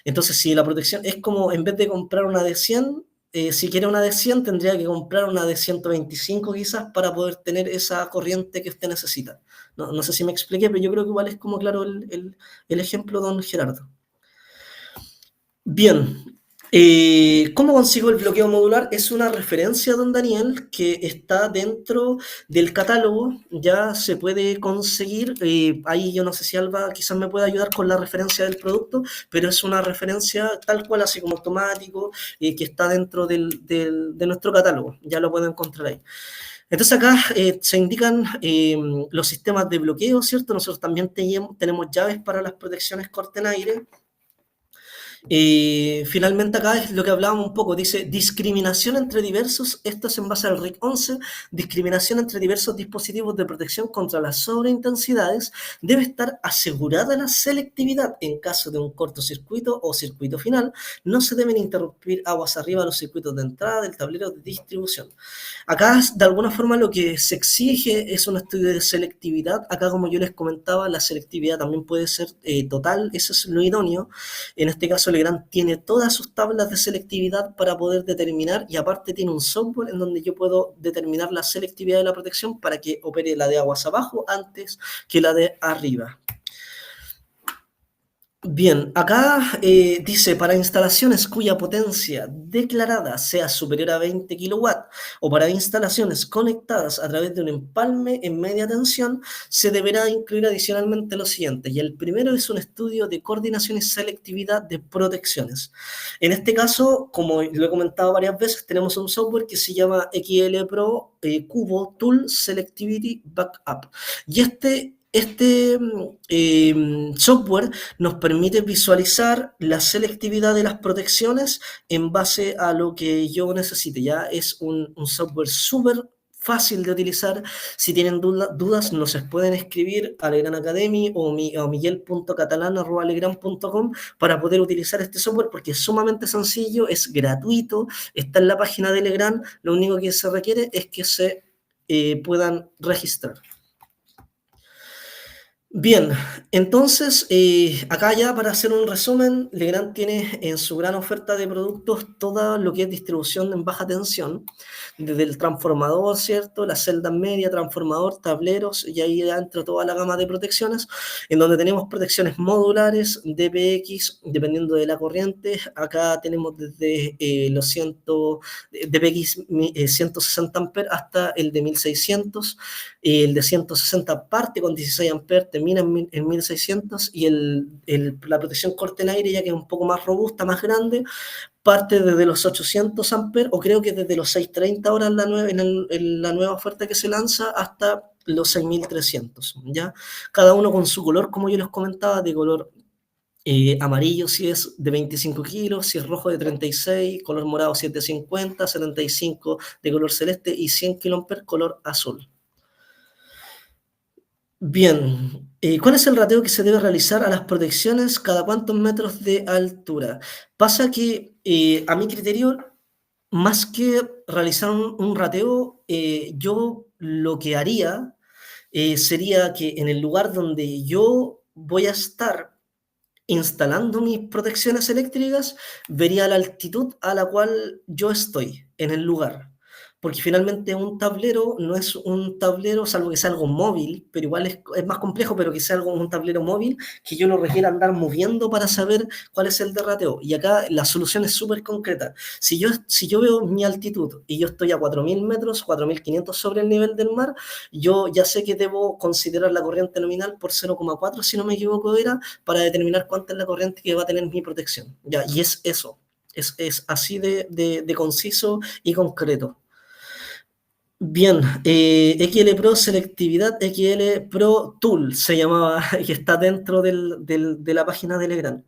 Entonces, si la protección es como, en vez de comprar una de 100, si quiere una de 100, tendría que comprar una de 125 quizás para poder tener esa corriente que usted necesita. No, no sé si me expliqué, pero yo creo que igual es como claro el ejemplo, don Gerardo. Bien, ¿cómo consigo el bloqueo modular? Es una referencia, don Daniel, que está dentro del catálogo, ya se puede conseguir, ahí yo no sé si Alba quizás me pueda ayudar con la referencia del producto, pero es una referencia tal cual, así como automático, que está dentro de nuestro catálogo, ya lo pueden encontrar ahí. Entonces acá se indican los sistemas de bloqueo, ¿cierto? Nosotros también tenemos llaves para las protecciones corte en aire. Finalmente acá es lo que hablábamos un poco, dice discriminación entre diversos, esto es en base al RIC 11, discriminación entre diversos dispositivos de protección contra las sobreintensidades, debe estar asegurada la selectividad en caso de un cortocircuito o circuito final, no se deben interrumpir aguas arriba los circuitos de entrada del tablero de distribución. Acá, de alguna forma, lo que se exige es un estudio de selectividad. Acá, como yo les comentaba, la selectividad también puede ser total, eso es lo idóneo. En este caso, Legrand tiene todas sus tablas de selectividad para poder determinar, y aparte tiene un software en donde yo puedo determinar la selectividad de la protección para que opere la de aguas abajo antes que la de arriba. Bien, acá dice, para instalaciones cuya potencia declarada sea superior a 20 kilowatts o para instalaciones conectadas a través de un empalme en media tensión, se deberá incluir adicionalmente lo siguiente. Y el primero es un estudio de coordinación y selectividad de protecciones. En este caso, como lo he comentado varias veces, tenemos un software que se llama XL Pro Cubo Tool Selectivity Backup. Y este software nos permite visualizar la selectividad de las protecciones en base a lo que yo necesite. Ya es un software súper fácil de utilizar. Si tienen dudas, nos pueden escribir a Legrand Academy o a miguel.catalan@legrand.com para poder utilizar este software, porque es sumamente sencillo, es gratuito, está en la página de Legrand. Lo único que se requiere es que se puedan registrar. Bien, entonces acá ya para hacer un resumen, Legrand tiene en su gran oferta de productos todo lo que es distribución en baja tensión, desde el transformador, ¿cierto? La celda media, transformador, tableros, y ahí entra toda la gama de protecciones, en donde tenemos protecciones modulares, DPX, dependiendo de la corriente. Acá tenemos desde los DPX 160 amperes hasta el de 1600. El de 160 parte con 16 amperes, termina en 1600, y la protección corte en aire, ya que es un poco más robusta, más grande, parte desde los 800 amperes, o creo que desde los 630 ahora en la nueva oferta que se lanza, hasta los 6300, ¿ya? Cada uno con su color, como yo les comentaba, de color amarillo si es de 25 kilos, si es rojo de 36, color morado si es de 50, 75 de color celeste y 100 kA color azul. Bien, ¿cuál es el rateo que se debe realizar a las protecciones cada cuántos metros de altura? Pasa que a mi criterio, más que realizar un rateo, yo lo que haría sería que en el lugar donde yo voy a estar instalando mis protecciones eléctricas, vería la altitud a la cual yo estoy en el lugar. Porque finalmente un tablero no es un tablero, salvo que sea algo móvil, pero igual es más complejo, pero que sea un tablero móvil, que yo no requiera andar moviendo para saber cuál es el derrateo. Y acá la solución es súper concreta. Si yo veo mi altitud y yo estoy a 4000 metros, 4500 sobre el nivel del mar, yo ya sé que debo considerar la corriente nominal por 0,4, si no me equivoco, era para determinar cuánta es la corriente que va a tener mi protección. Ya, y es eso, es así de conciso y concreto. Bien, XL Pro Selectividad, XL Pro Tool se llamaba, y está dentro de la página de Legrand.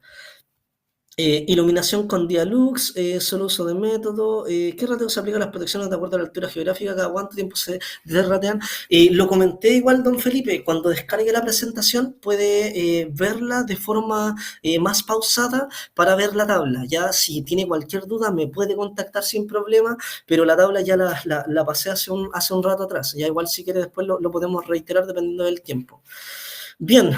Iluminación con Dialux, solo uso de método. ¿Qué rateo se aplica a las protecciones de acuerdo a la altura geográfica? ¿Cada cuánto tiempo se derratean? Lo comenté igual, don Felipe, cuando descargue la presentación puede verla de forma más pausada para ver la tabla. Ya si tiene cualquier duda me puede contactar sin problema, pero la tabla ya la pasé hace un rato atrás. Ya igual si quiere después lo podemos reiterar dependiendo del tiempo. Bien,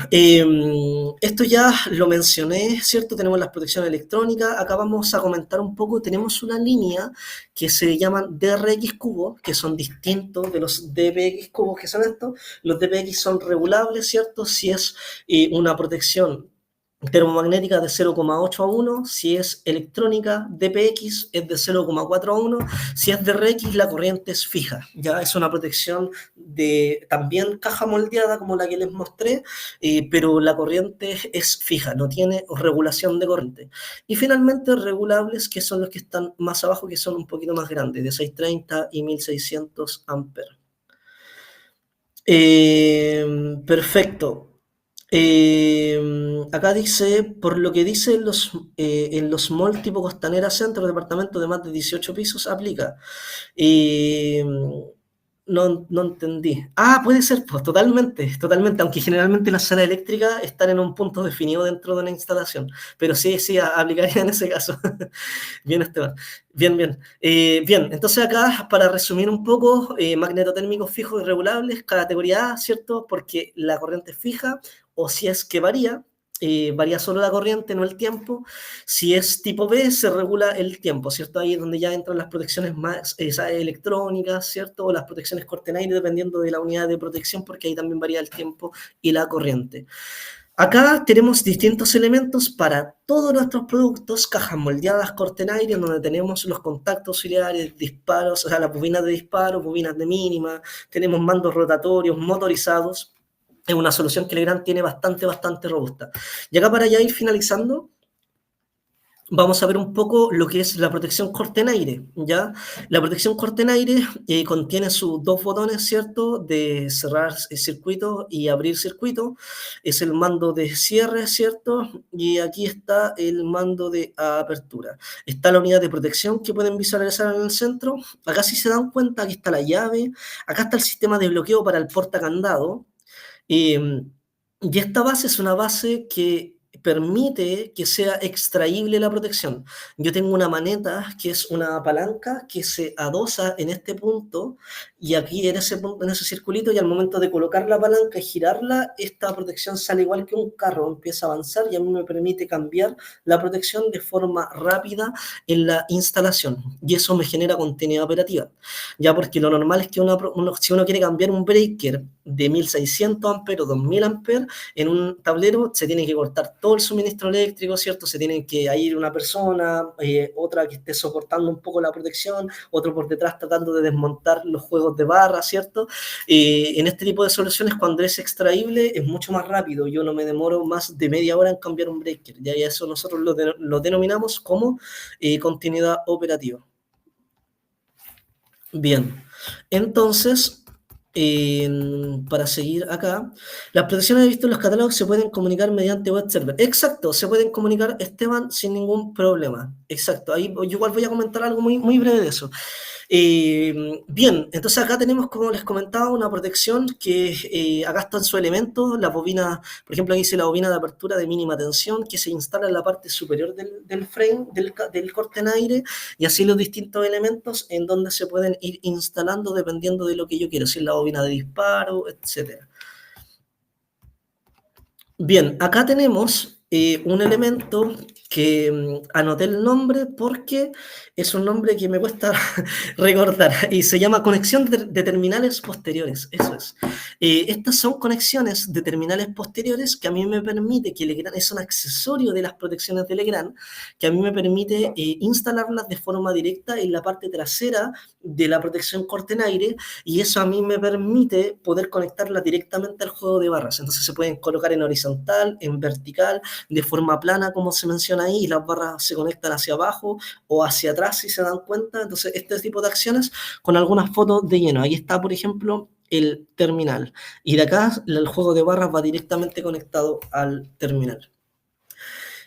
esto ya lo mencioné, ¿cierto? Tenemos las protecciones electrónicas. Acá vamos a comentar un poco. Tenemos una línea que se llaman DRX cubos, que son distintos de los DPX cubos, que son estos. Los DPX son regulables, ¿cierto? Si es una protección termomagnética de 0,8 a 1, si es electrónica DPX es de 0,4 a 1, si es DRX la corriente es fija, ya es una protección de también caja moldeada como la que les mostré, pero la corriente es fija, no tiene regulación de corriente. Y finalmente regulables, que son los que están más abajo, que son un poquito más grandes, de 630 y 1600 amperes. Perfecto. Acá dice, por lo que dice en los mall tipo Costanera Centro, departamento de más de 18 pisos, aplica. Eh, no entendí. Ah, puede ser, pues totalmente, totalmente, aunque generalmente las salas eléctricas están en un punto definido dentro de una instalación, pero sí, sí, aplicaría en ese caso. Bien, Esteban. Bien, bien. Bien, entonces acá, para resumir un poco, magnetotérmicos fijos y regulables, categoría A, ¿cierto? Porque la corriente es fija, o si es que varía, varía solo la corriente, no el tiempo. Si es tipo B, se regula el tiempo, ¿cierto? Ahí es donde ya entran las protecciones más electrónicas, ¿cierto? O las protecciones corten-aire, dependiendo de la unidad de protección, porque ahí también varía el tiempo y la corriente. Acá tenemos distintos elementos para todos nuestros productos, cajas moldeadas corten-aire, donde tenemos los contactos auxiliares, disparos, o sea, las bobinas de disparo, bobinas de mínima, tenemos mandos rotatorios, motorizados. Es una solución que Legrand tiene bastante robusta. Y acá para ya ir finalizando, vamos a ver un poco lo que es la protección corten-aire, ¿ya? La protección corten-aire contiene sus dos botones, ¿cierto? De cerrar el circuito y abrir circuito. Es el mando de cierre, ¿cierto? Y aquí está el mando de apertura. Está la unidad de protección que pueden visualizar en el centro. Acá si se dan cuenta, aquí está la llave. Acá está el sistema de bloqueo para el portacandado. Y esta base es una base que permite que sea extraíble la protección. Yo tengo una maneta que es una palanca que se adosa en este punto y aquí en ese punto, en ese circulito, y al momento de colocar la palanca y girarla, esta protección sale igual que un carro, empieza a avanzar y a mí me permite cambiar la protección de forma rápida en la instalación y eso me genera continuidad operativa. Ya porque lo normal es que si uno quiere cambiar un breaker de 1600 amperes o 2000 amperes en un tablero, se tiene que cortar todo el suministro eléctrico, ¿cierto? Se tiene que ir una persona, otra que esté soportando un poco la protección, otro por detrás tratando de desmontar los juegos de barra, ¿cierto? En este tipo de soluciones, cuando es extraíble, es mucho más rápido. Yo no me demoro más de media hora en cambiar un breaker. Ya eso nosotros lo denominamos como continuidad operativa. Bien, entonces, para seguir acá, las protecciones vistas en los catálogos se pueden comunicar mediante web server. Exacto, se pueden comunicar, Esteban, sin ningún problema. Exacto, ahí yo igual voy a comentar algo muy breve de eso. Bien, entonces acá tenemos, como les comentaba, una protección que acá está en su elemento, la bobina, por ejemplo, aquí dice la bobina de apertura de mínima tensión que se instala en la parte superior del frame, del corte en aire, y así los distintos elementos en donde se pueden ir instalando dependiendo de lo que yo quiero, si es la bobina de disparo, etcétera. Bien, acá tenemos un elemento que anoté el nombre porque es un nombre que me cuesta recordar y se llama conexión de terminales posteriores, eso es. Estas son conexiones de terminales posteriores que a mí me permite, que Legrand es un accesorio de las protecciones de Legrand, que a mí me permite instalarlas de forma directa en la parte trasera de la protección corte en aire y eso a mí me permite poder conectarlas directamente al juego de barras. Entonces se pueden colocar en horizontal, en vertical, de forma plana, como se menciona ahí, y las barras se conectan hacia abajo o hacia atrás, si se dan cuenta. Entonces, este tipo de acciones con algunas fotos de lleno. Ahí está, por ejemplo, el terminal. Y de acá, el juego de barras va directamente conectado al terminal.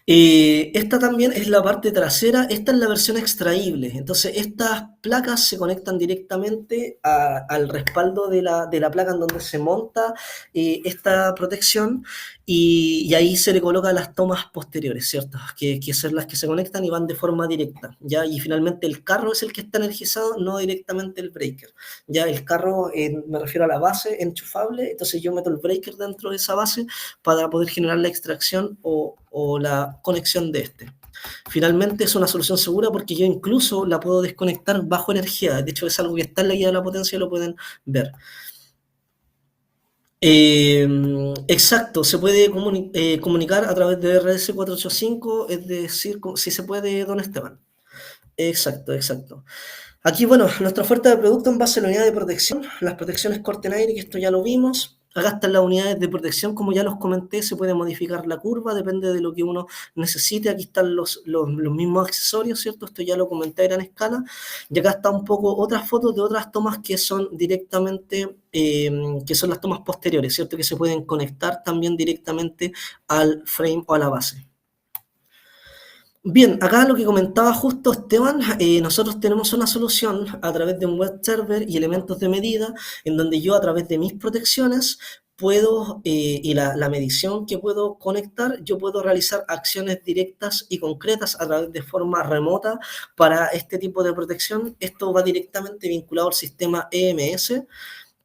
Esta también es la parte trasera, esta es la versión extraíble. Entonces, estas placas se conectan directamente al respaldo de la placa en donde se monta esta protección y ahí se le colocan las tomas posteriores, ¿cierto? Que son las que se conectan y van de forma directa, ¿ya? Y finalmente el carro es el que está energizado, no directamente el breaker. Ya el carro, me refiero a la base enchufable, entonces yo meto el breaker dentro de esa base para poder generar la extracción o la conexión de este. Finalmente es una solución segura porque yo incluso la puedo desconectar bajo energía. De hecho, es algo que está en la guía de la potencia y lo pueden ver. Eh, exacto, se puede comunicar a través de RS485, es decir, si se puede, don Esteban. Exacto, exacto. Aquí, bueno, nuestra oferta de producto en base a la unidad de protección, las protecciones corte en aire, que esto ya lo vimos. Acá están las unidades de protección, como ya los comenté, se puede modificar la curva, depende de lo que uno necesite. Aquí están los mismos accesorios, ¿cierto? Esto ya lo comenté a gran escala. Y acá está un poco otras fotos de otras tomas que son directamente, que son las tomas posteriores, ¿cierto? Que se pueden conectar también directamente al frame o a la base. Bien, acá lo que comentaba justo Esteban, nosotros tenemos una solución a través de un web server y elementos de medida, en donde yo a través de mis protecciones puedo, y la medición que puedo conectar, yo puedo realizar acciones directas y concretas a través de forma remota para este tipo de protección. Esto va directamente vinculado al sistema EMS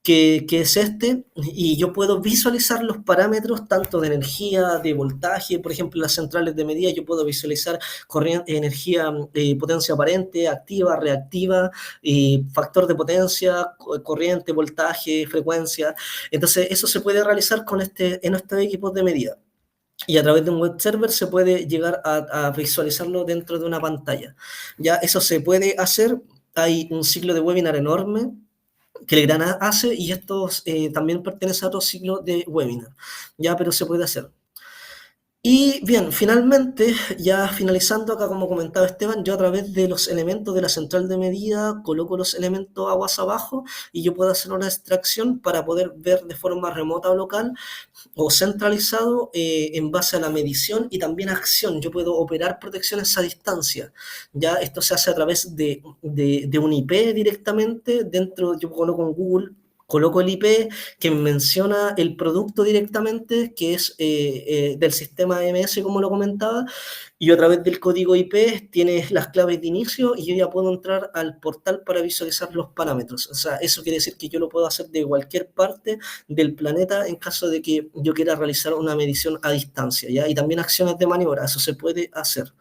que es este, y yo puedo visualizar los parámetros tanto de energía, de voltaje, por ejemplo, las centrales de medida, yo puedo visualizar energía, potencia aparente, activa, reactiva, factor de potencia, corriente, voltaje, frecuencia. Entonces, eso se puede realizar en estos equipos de medida. Y a través de un web server se puede llegar a visualizarlo dentro de una pantalla. Ya eso se puede hacer. Hay un ciclo de webinar enorme que el Grana hace y esto también pertenece a otro ciclo de webinar, ya, pero se puede hacer. Y bien, finalmente, ya finalizando acá, como comentaba Esteban, yo a través de los elementos de la central de medida coloco los elementos aguas abajo y yo puedo hacer una extracción para poder ver de forma remota o local o centralizado en base a la medición y también acción. Yo puedo operar protecciones a distancia. Ya esto se hace a través de un IP directamente. Dentro, yo coloco en Google, coloco el IP que menciona el producto directamente, que es del sistema MS, como lo comentaba, y a través del código IP tienes las claves de inicio y yo ya puedo entrar al portal para visualizar los parámetros. O sea, eso quiere decir que yo lo puedo hacer de cualquier parte del planeta en caso de que yo quiera realizar una medición a distancia, ¿ya? Y también acciones de maniobra, eso se puede hacer.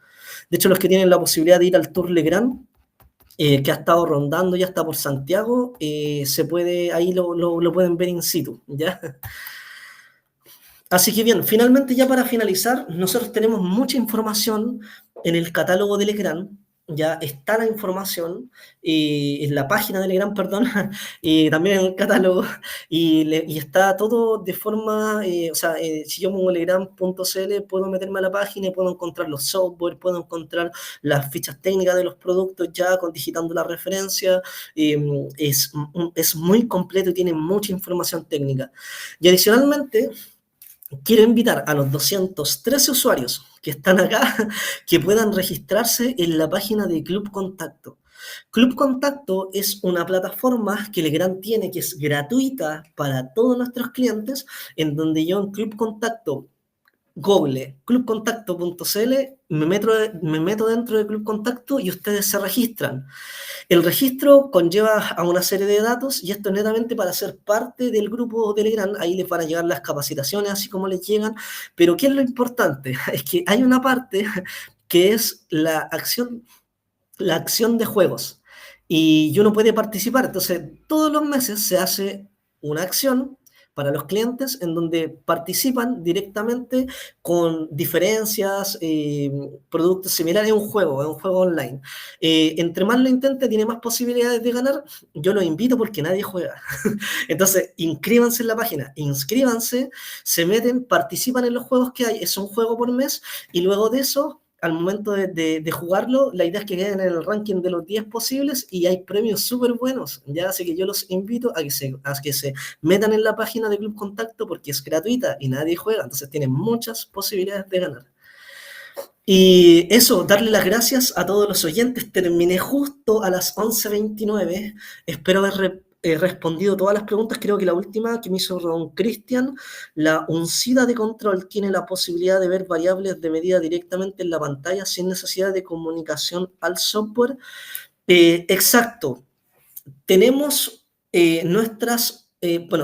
De hecho, los que tienen la posibilidad de ir al Tour Legrand, que ha estado rondando ya está por Santiago, se puede, ahí lo pueden ver in situ, ¿ya? Así que bien, finalmente ya para finalizar, nosotros tenemos mucha información en el catálogo de Legrand, ya está la información en la página de Legrand, perdón, y también en el catálogo, y está todo de forma, o sea, si yo pongo legrand.cl puedo meterme a la página y puedo encontrar los software, puedo encontrar las fichas técnicas de los productos ya con digitando la referencia, es muy completo y tiene mucha información técnica. Y adicionalmente, quiero invitar a los 213 usuarios que están acá que puedan registrarse en la página de Club Contacto. Club Contacto es una plataforma que Legrand tiene que es gratuita para todos nuestros clientes, en donde yo en Club Contacto Google, clubcontacto.cl, me meto dentro de Club Contacto y ustedes se registran. El registro conlleva a una serie de datos y esto es netamente para ser parte del grupo Telegram. Ahí les van a llegar las capacitaciones, así como les llegan. Pero ¿qué es lo importante? Es que hay una parte que es la acción de juegos. Y uno puede participar. Entonces, todos los meses se hace una acción para los clientes en donde participan directamente con diferencias, productos similares, es un juego online. Entre más lo intente, tiene más posibilidades de ganar. Yo los invito porque nadie juega. Entonces, inscríbanse en la página, inscríbanse, se meten, participan en los juegos que hay, es un juego por mes, y luego de eso al momento de jugarlo, la idea es que queden en el ranking de los 10 posibles y hay premios súper buenos, ¿ya? Así que yo los invito a que se metan en la página de Club Contacto porque es gratuita y nadie juega, entonces tienen muchas posibilidades de ganar. Y eso, darle las gracias a todos los oyentes. Terminé justo a las 11:29. Espero haber respondido todas las preguntas. Creo que la última que me hizo don Cristian, la uncida de control tiene la posibilidad de ver variables de medida directamente en la pantalla sin necesidad de comunicación al software. Exacto. Tenemos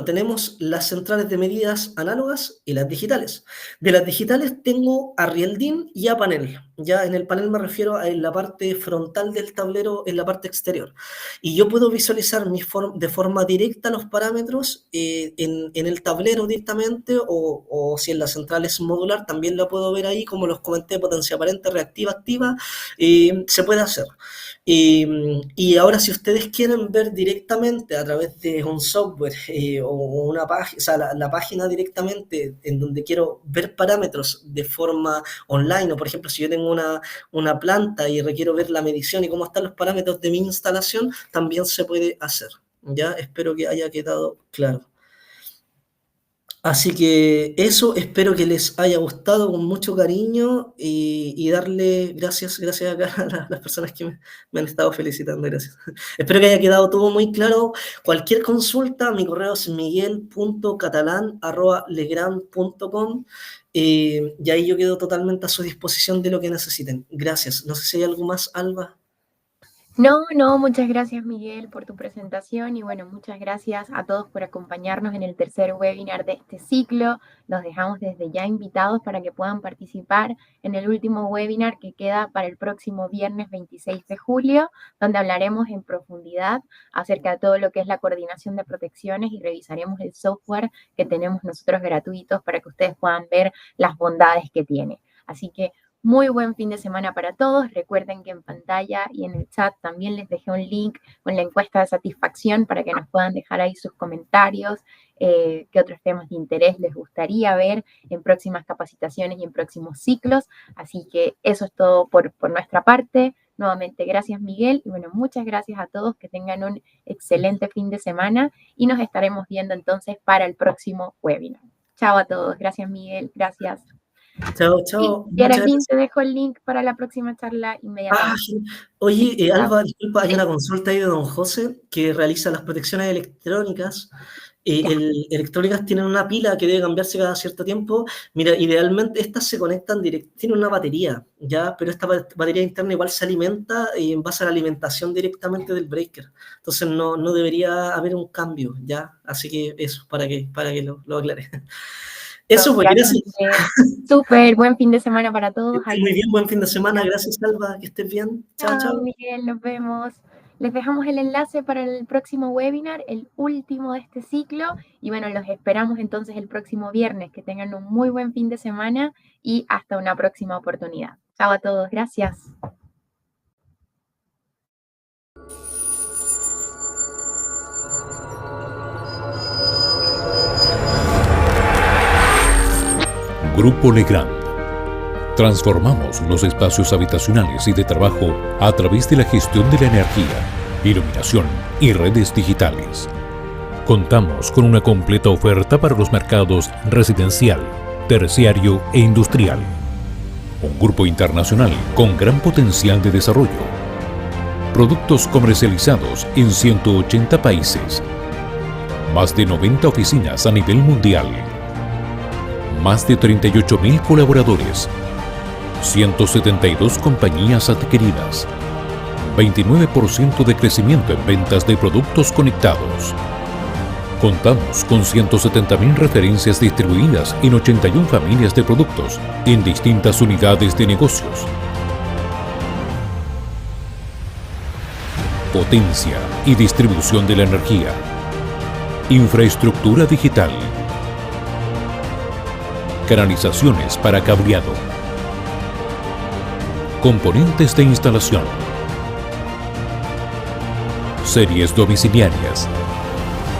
tenemos las centrales de medidas análogas y las digitales. De las digitales tengo a Rieldin y a panel. Ya en el panel me refiero a en la parte frontal del tablero, en la parte exterior. Y yo puedo visualizar de forma directa los parámetros en el tablero directamente, o si en la central es modular, también la puedo ver ahí, como los comenté, potencia aparente, reactiva, activa, se puede hacer. Y ahora, si ustedes quieren ver directamente a través de un software o una página, o sea, la página directamente en donde quiero ver parámetros de forma online, o por ejemplo, si yo tengo una planta y requiero ver la medición y cómo están los parámetros de mi instalación, también se puede hacer. Ya, espero que haya quedado claro. Así que eso, espero que les haya gustado con mucho cariño y darle gracias acá a las personas que me han estado felicitando, gracias. Espero que haya quedado todo muy claro. Cualquier consulta, mi correo es miguel.catalan@legrand.com y ahí yo quedo totalmente a su disposición de lo que necesiten. Gracias. No sé si hay algo más, Alba. No, muchas gracias Miguel por tu presentación y bueno, muchas gracias a todos por acompañarnos en el tercer webinar de este ciclo. Los dejamos desde ya invitados para que puedan participar en el último webinar que queda para el próximo viernes 26 de julio, donde hablaremos en profundidad acerca de todo lo que es la coordinación de protecciones y revisaremos el software que tenemos nosotros gratuitos para que ustedes puedan ver las bondades que tiene. Así que muy buen fin de semana para todos. Recuerden que en pantalla y en el chat también les dejé un link con la encuesta de satisfacción para que nos puedan dejar ahí sus comentarios, qué otros temas de interés les gustaría ver en próximas capacitaciones y en próximos ciclos. Así que eso es todo por nuestra parte. Nuevamente, gracias Miguel y bueno, muchas gracias a todos. Que tengan un excelente fin de semana y nos estaremos viendo entonces para el próximo webinar. Chao a todos. Gracias Miguel. Gracias. Chao. Geraldine, te dejo el link para la próxima charla inmediatamente. Oye, Alba, disculpa, hay una consulta ahí de don José que realiza las protecciones electrónicas. Electrónicas tienen una pila que debe cambiarse cada cierto tiempo. Mira, idealmente estas se conectan tienen una batería, ¿ya? Pero esta batería interna igual se alimenta en base a la alimentación directamente del breaker. Entonces no debería haber un cambio, ¿ya? Así que eso, para que lo aclare. Eso, pues, gracias. Súper, buen fin de semana para todos. Muy bien, buen fin de semana. Gracias, Alba, que estés bien. Chao. Miguel, nos vemos. Les dejamos el enlace para el próximo webinar, el último de este ciclo. Y bueno, los esperamos entonces el próximo viernes. Que tengan un muy buen fin de semana y hasta una próxima oportunidad. Chao a todos, gracias. Grupo Legrand. Transformamos los espacios habitacionales y de trabajo a través de la gestión de la energía, iluminación y redes digitales. Contamos con una completa oferta para los mercados residencial, terciario e industrial. Un grupo internacional con gran potencial de desarrollo. Productos comercializados en 180 países. Más de 90 oficinas a nivel mundial. Más de 38.000 colaboradores, 172 compañías adquiridas, 29% de crecimiento en ventas de productos conectados. Contamos con 170.000 referencias distribuidas en 81 familias de productos en distintas unidades de negocios. Potencia y distribución de la energía. Infraestructura digital. Canalizaciones para cableado. Componentes de instalación. Series domiciliarias.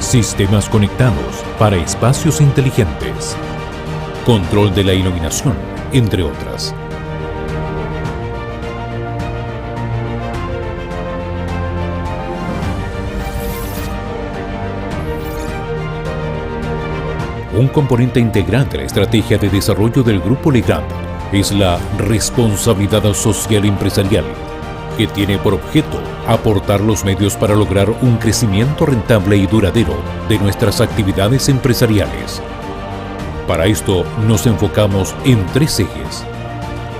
Sistemas conectados para espacios inteligentes. Control de la iluminación, entre otras. Un componente integral de la estrategia de desarrollo del Grupo Legrand es la responsabilidad social empresarial, que tiene por objeto aportar los medios para lograr un crecimiento rentable y duradero de nuestras actividades empresariales. Para esto nos enfocamos en 3 ejes: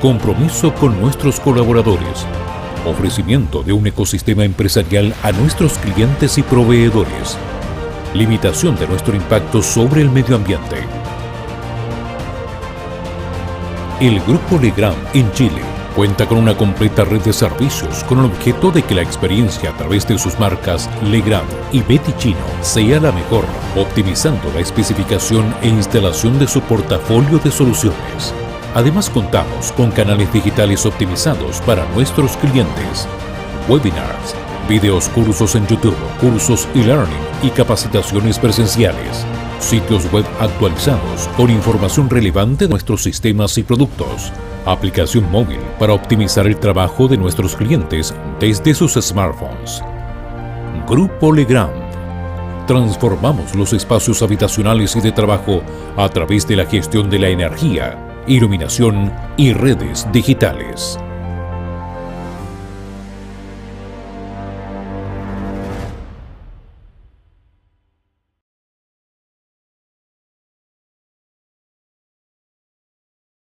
compromiso con nuestros colaboradores, ofrecimiento de un ecosistema empresarial a nuestros clientes y proveedores, limitación de nuestro impacto sobre el medio ambiente. El Grupo Legrand en Chile cuenta con una completa red de servicios con el objeto de que la experiencia a través de sus marcas Legrand y Betty Chino sea la mejor, optimizando la especificación e instalación de su portafolio de soluciones. Además, contamos con canales digitales optimizados para nuestros clientes, webinars, videos, cursos en YouTube, cursos e-learning y capacitaciones presenciales, sitios web actualizados con información relevante de nuestros sistemas y productos, aplicación móvil para optimizar el trabajo de nuestros clientes desde sus smartphones. Grupo Legrand. Transformamos los espacios habitacionales y de trabajo a través de la gestión de la energía, iluminación y redes digitales.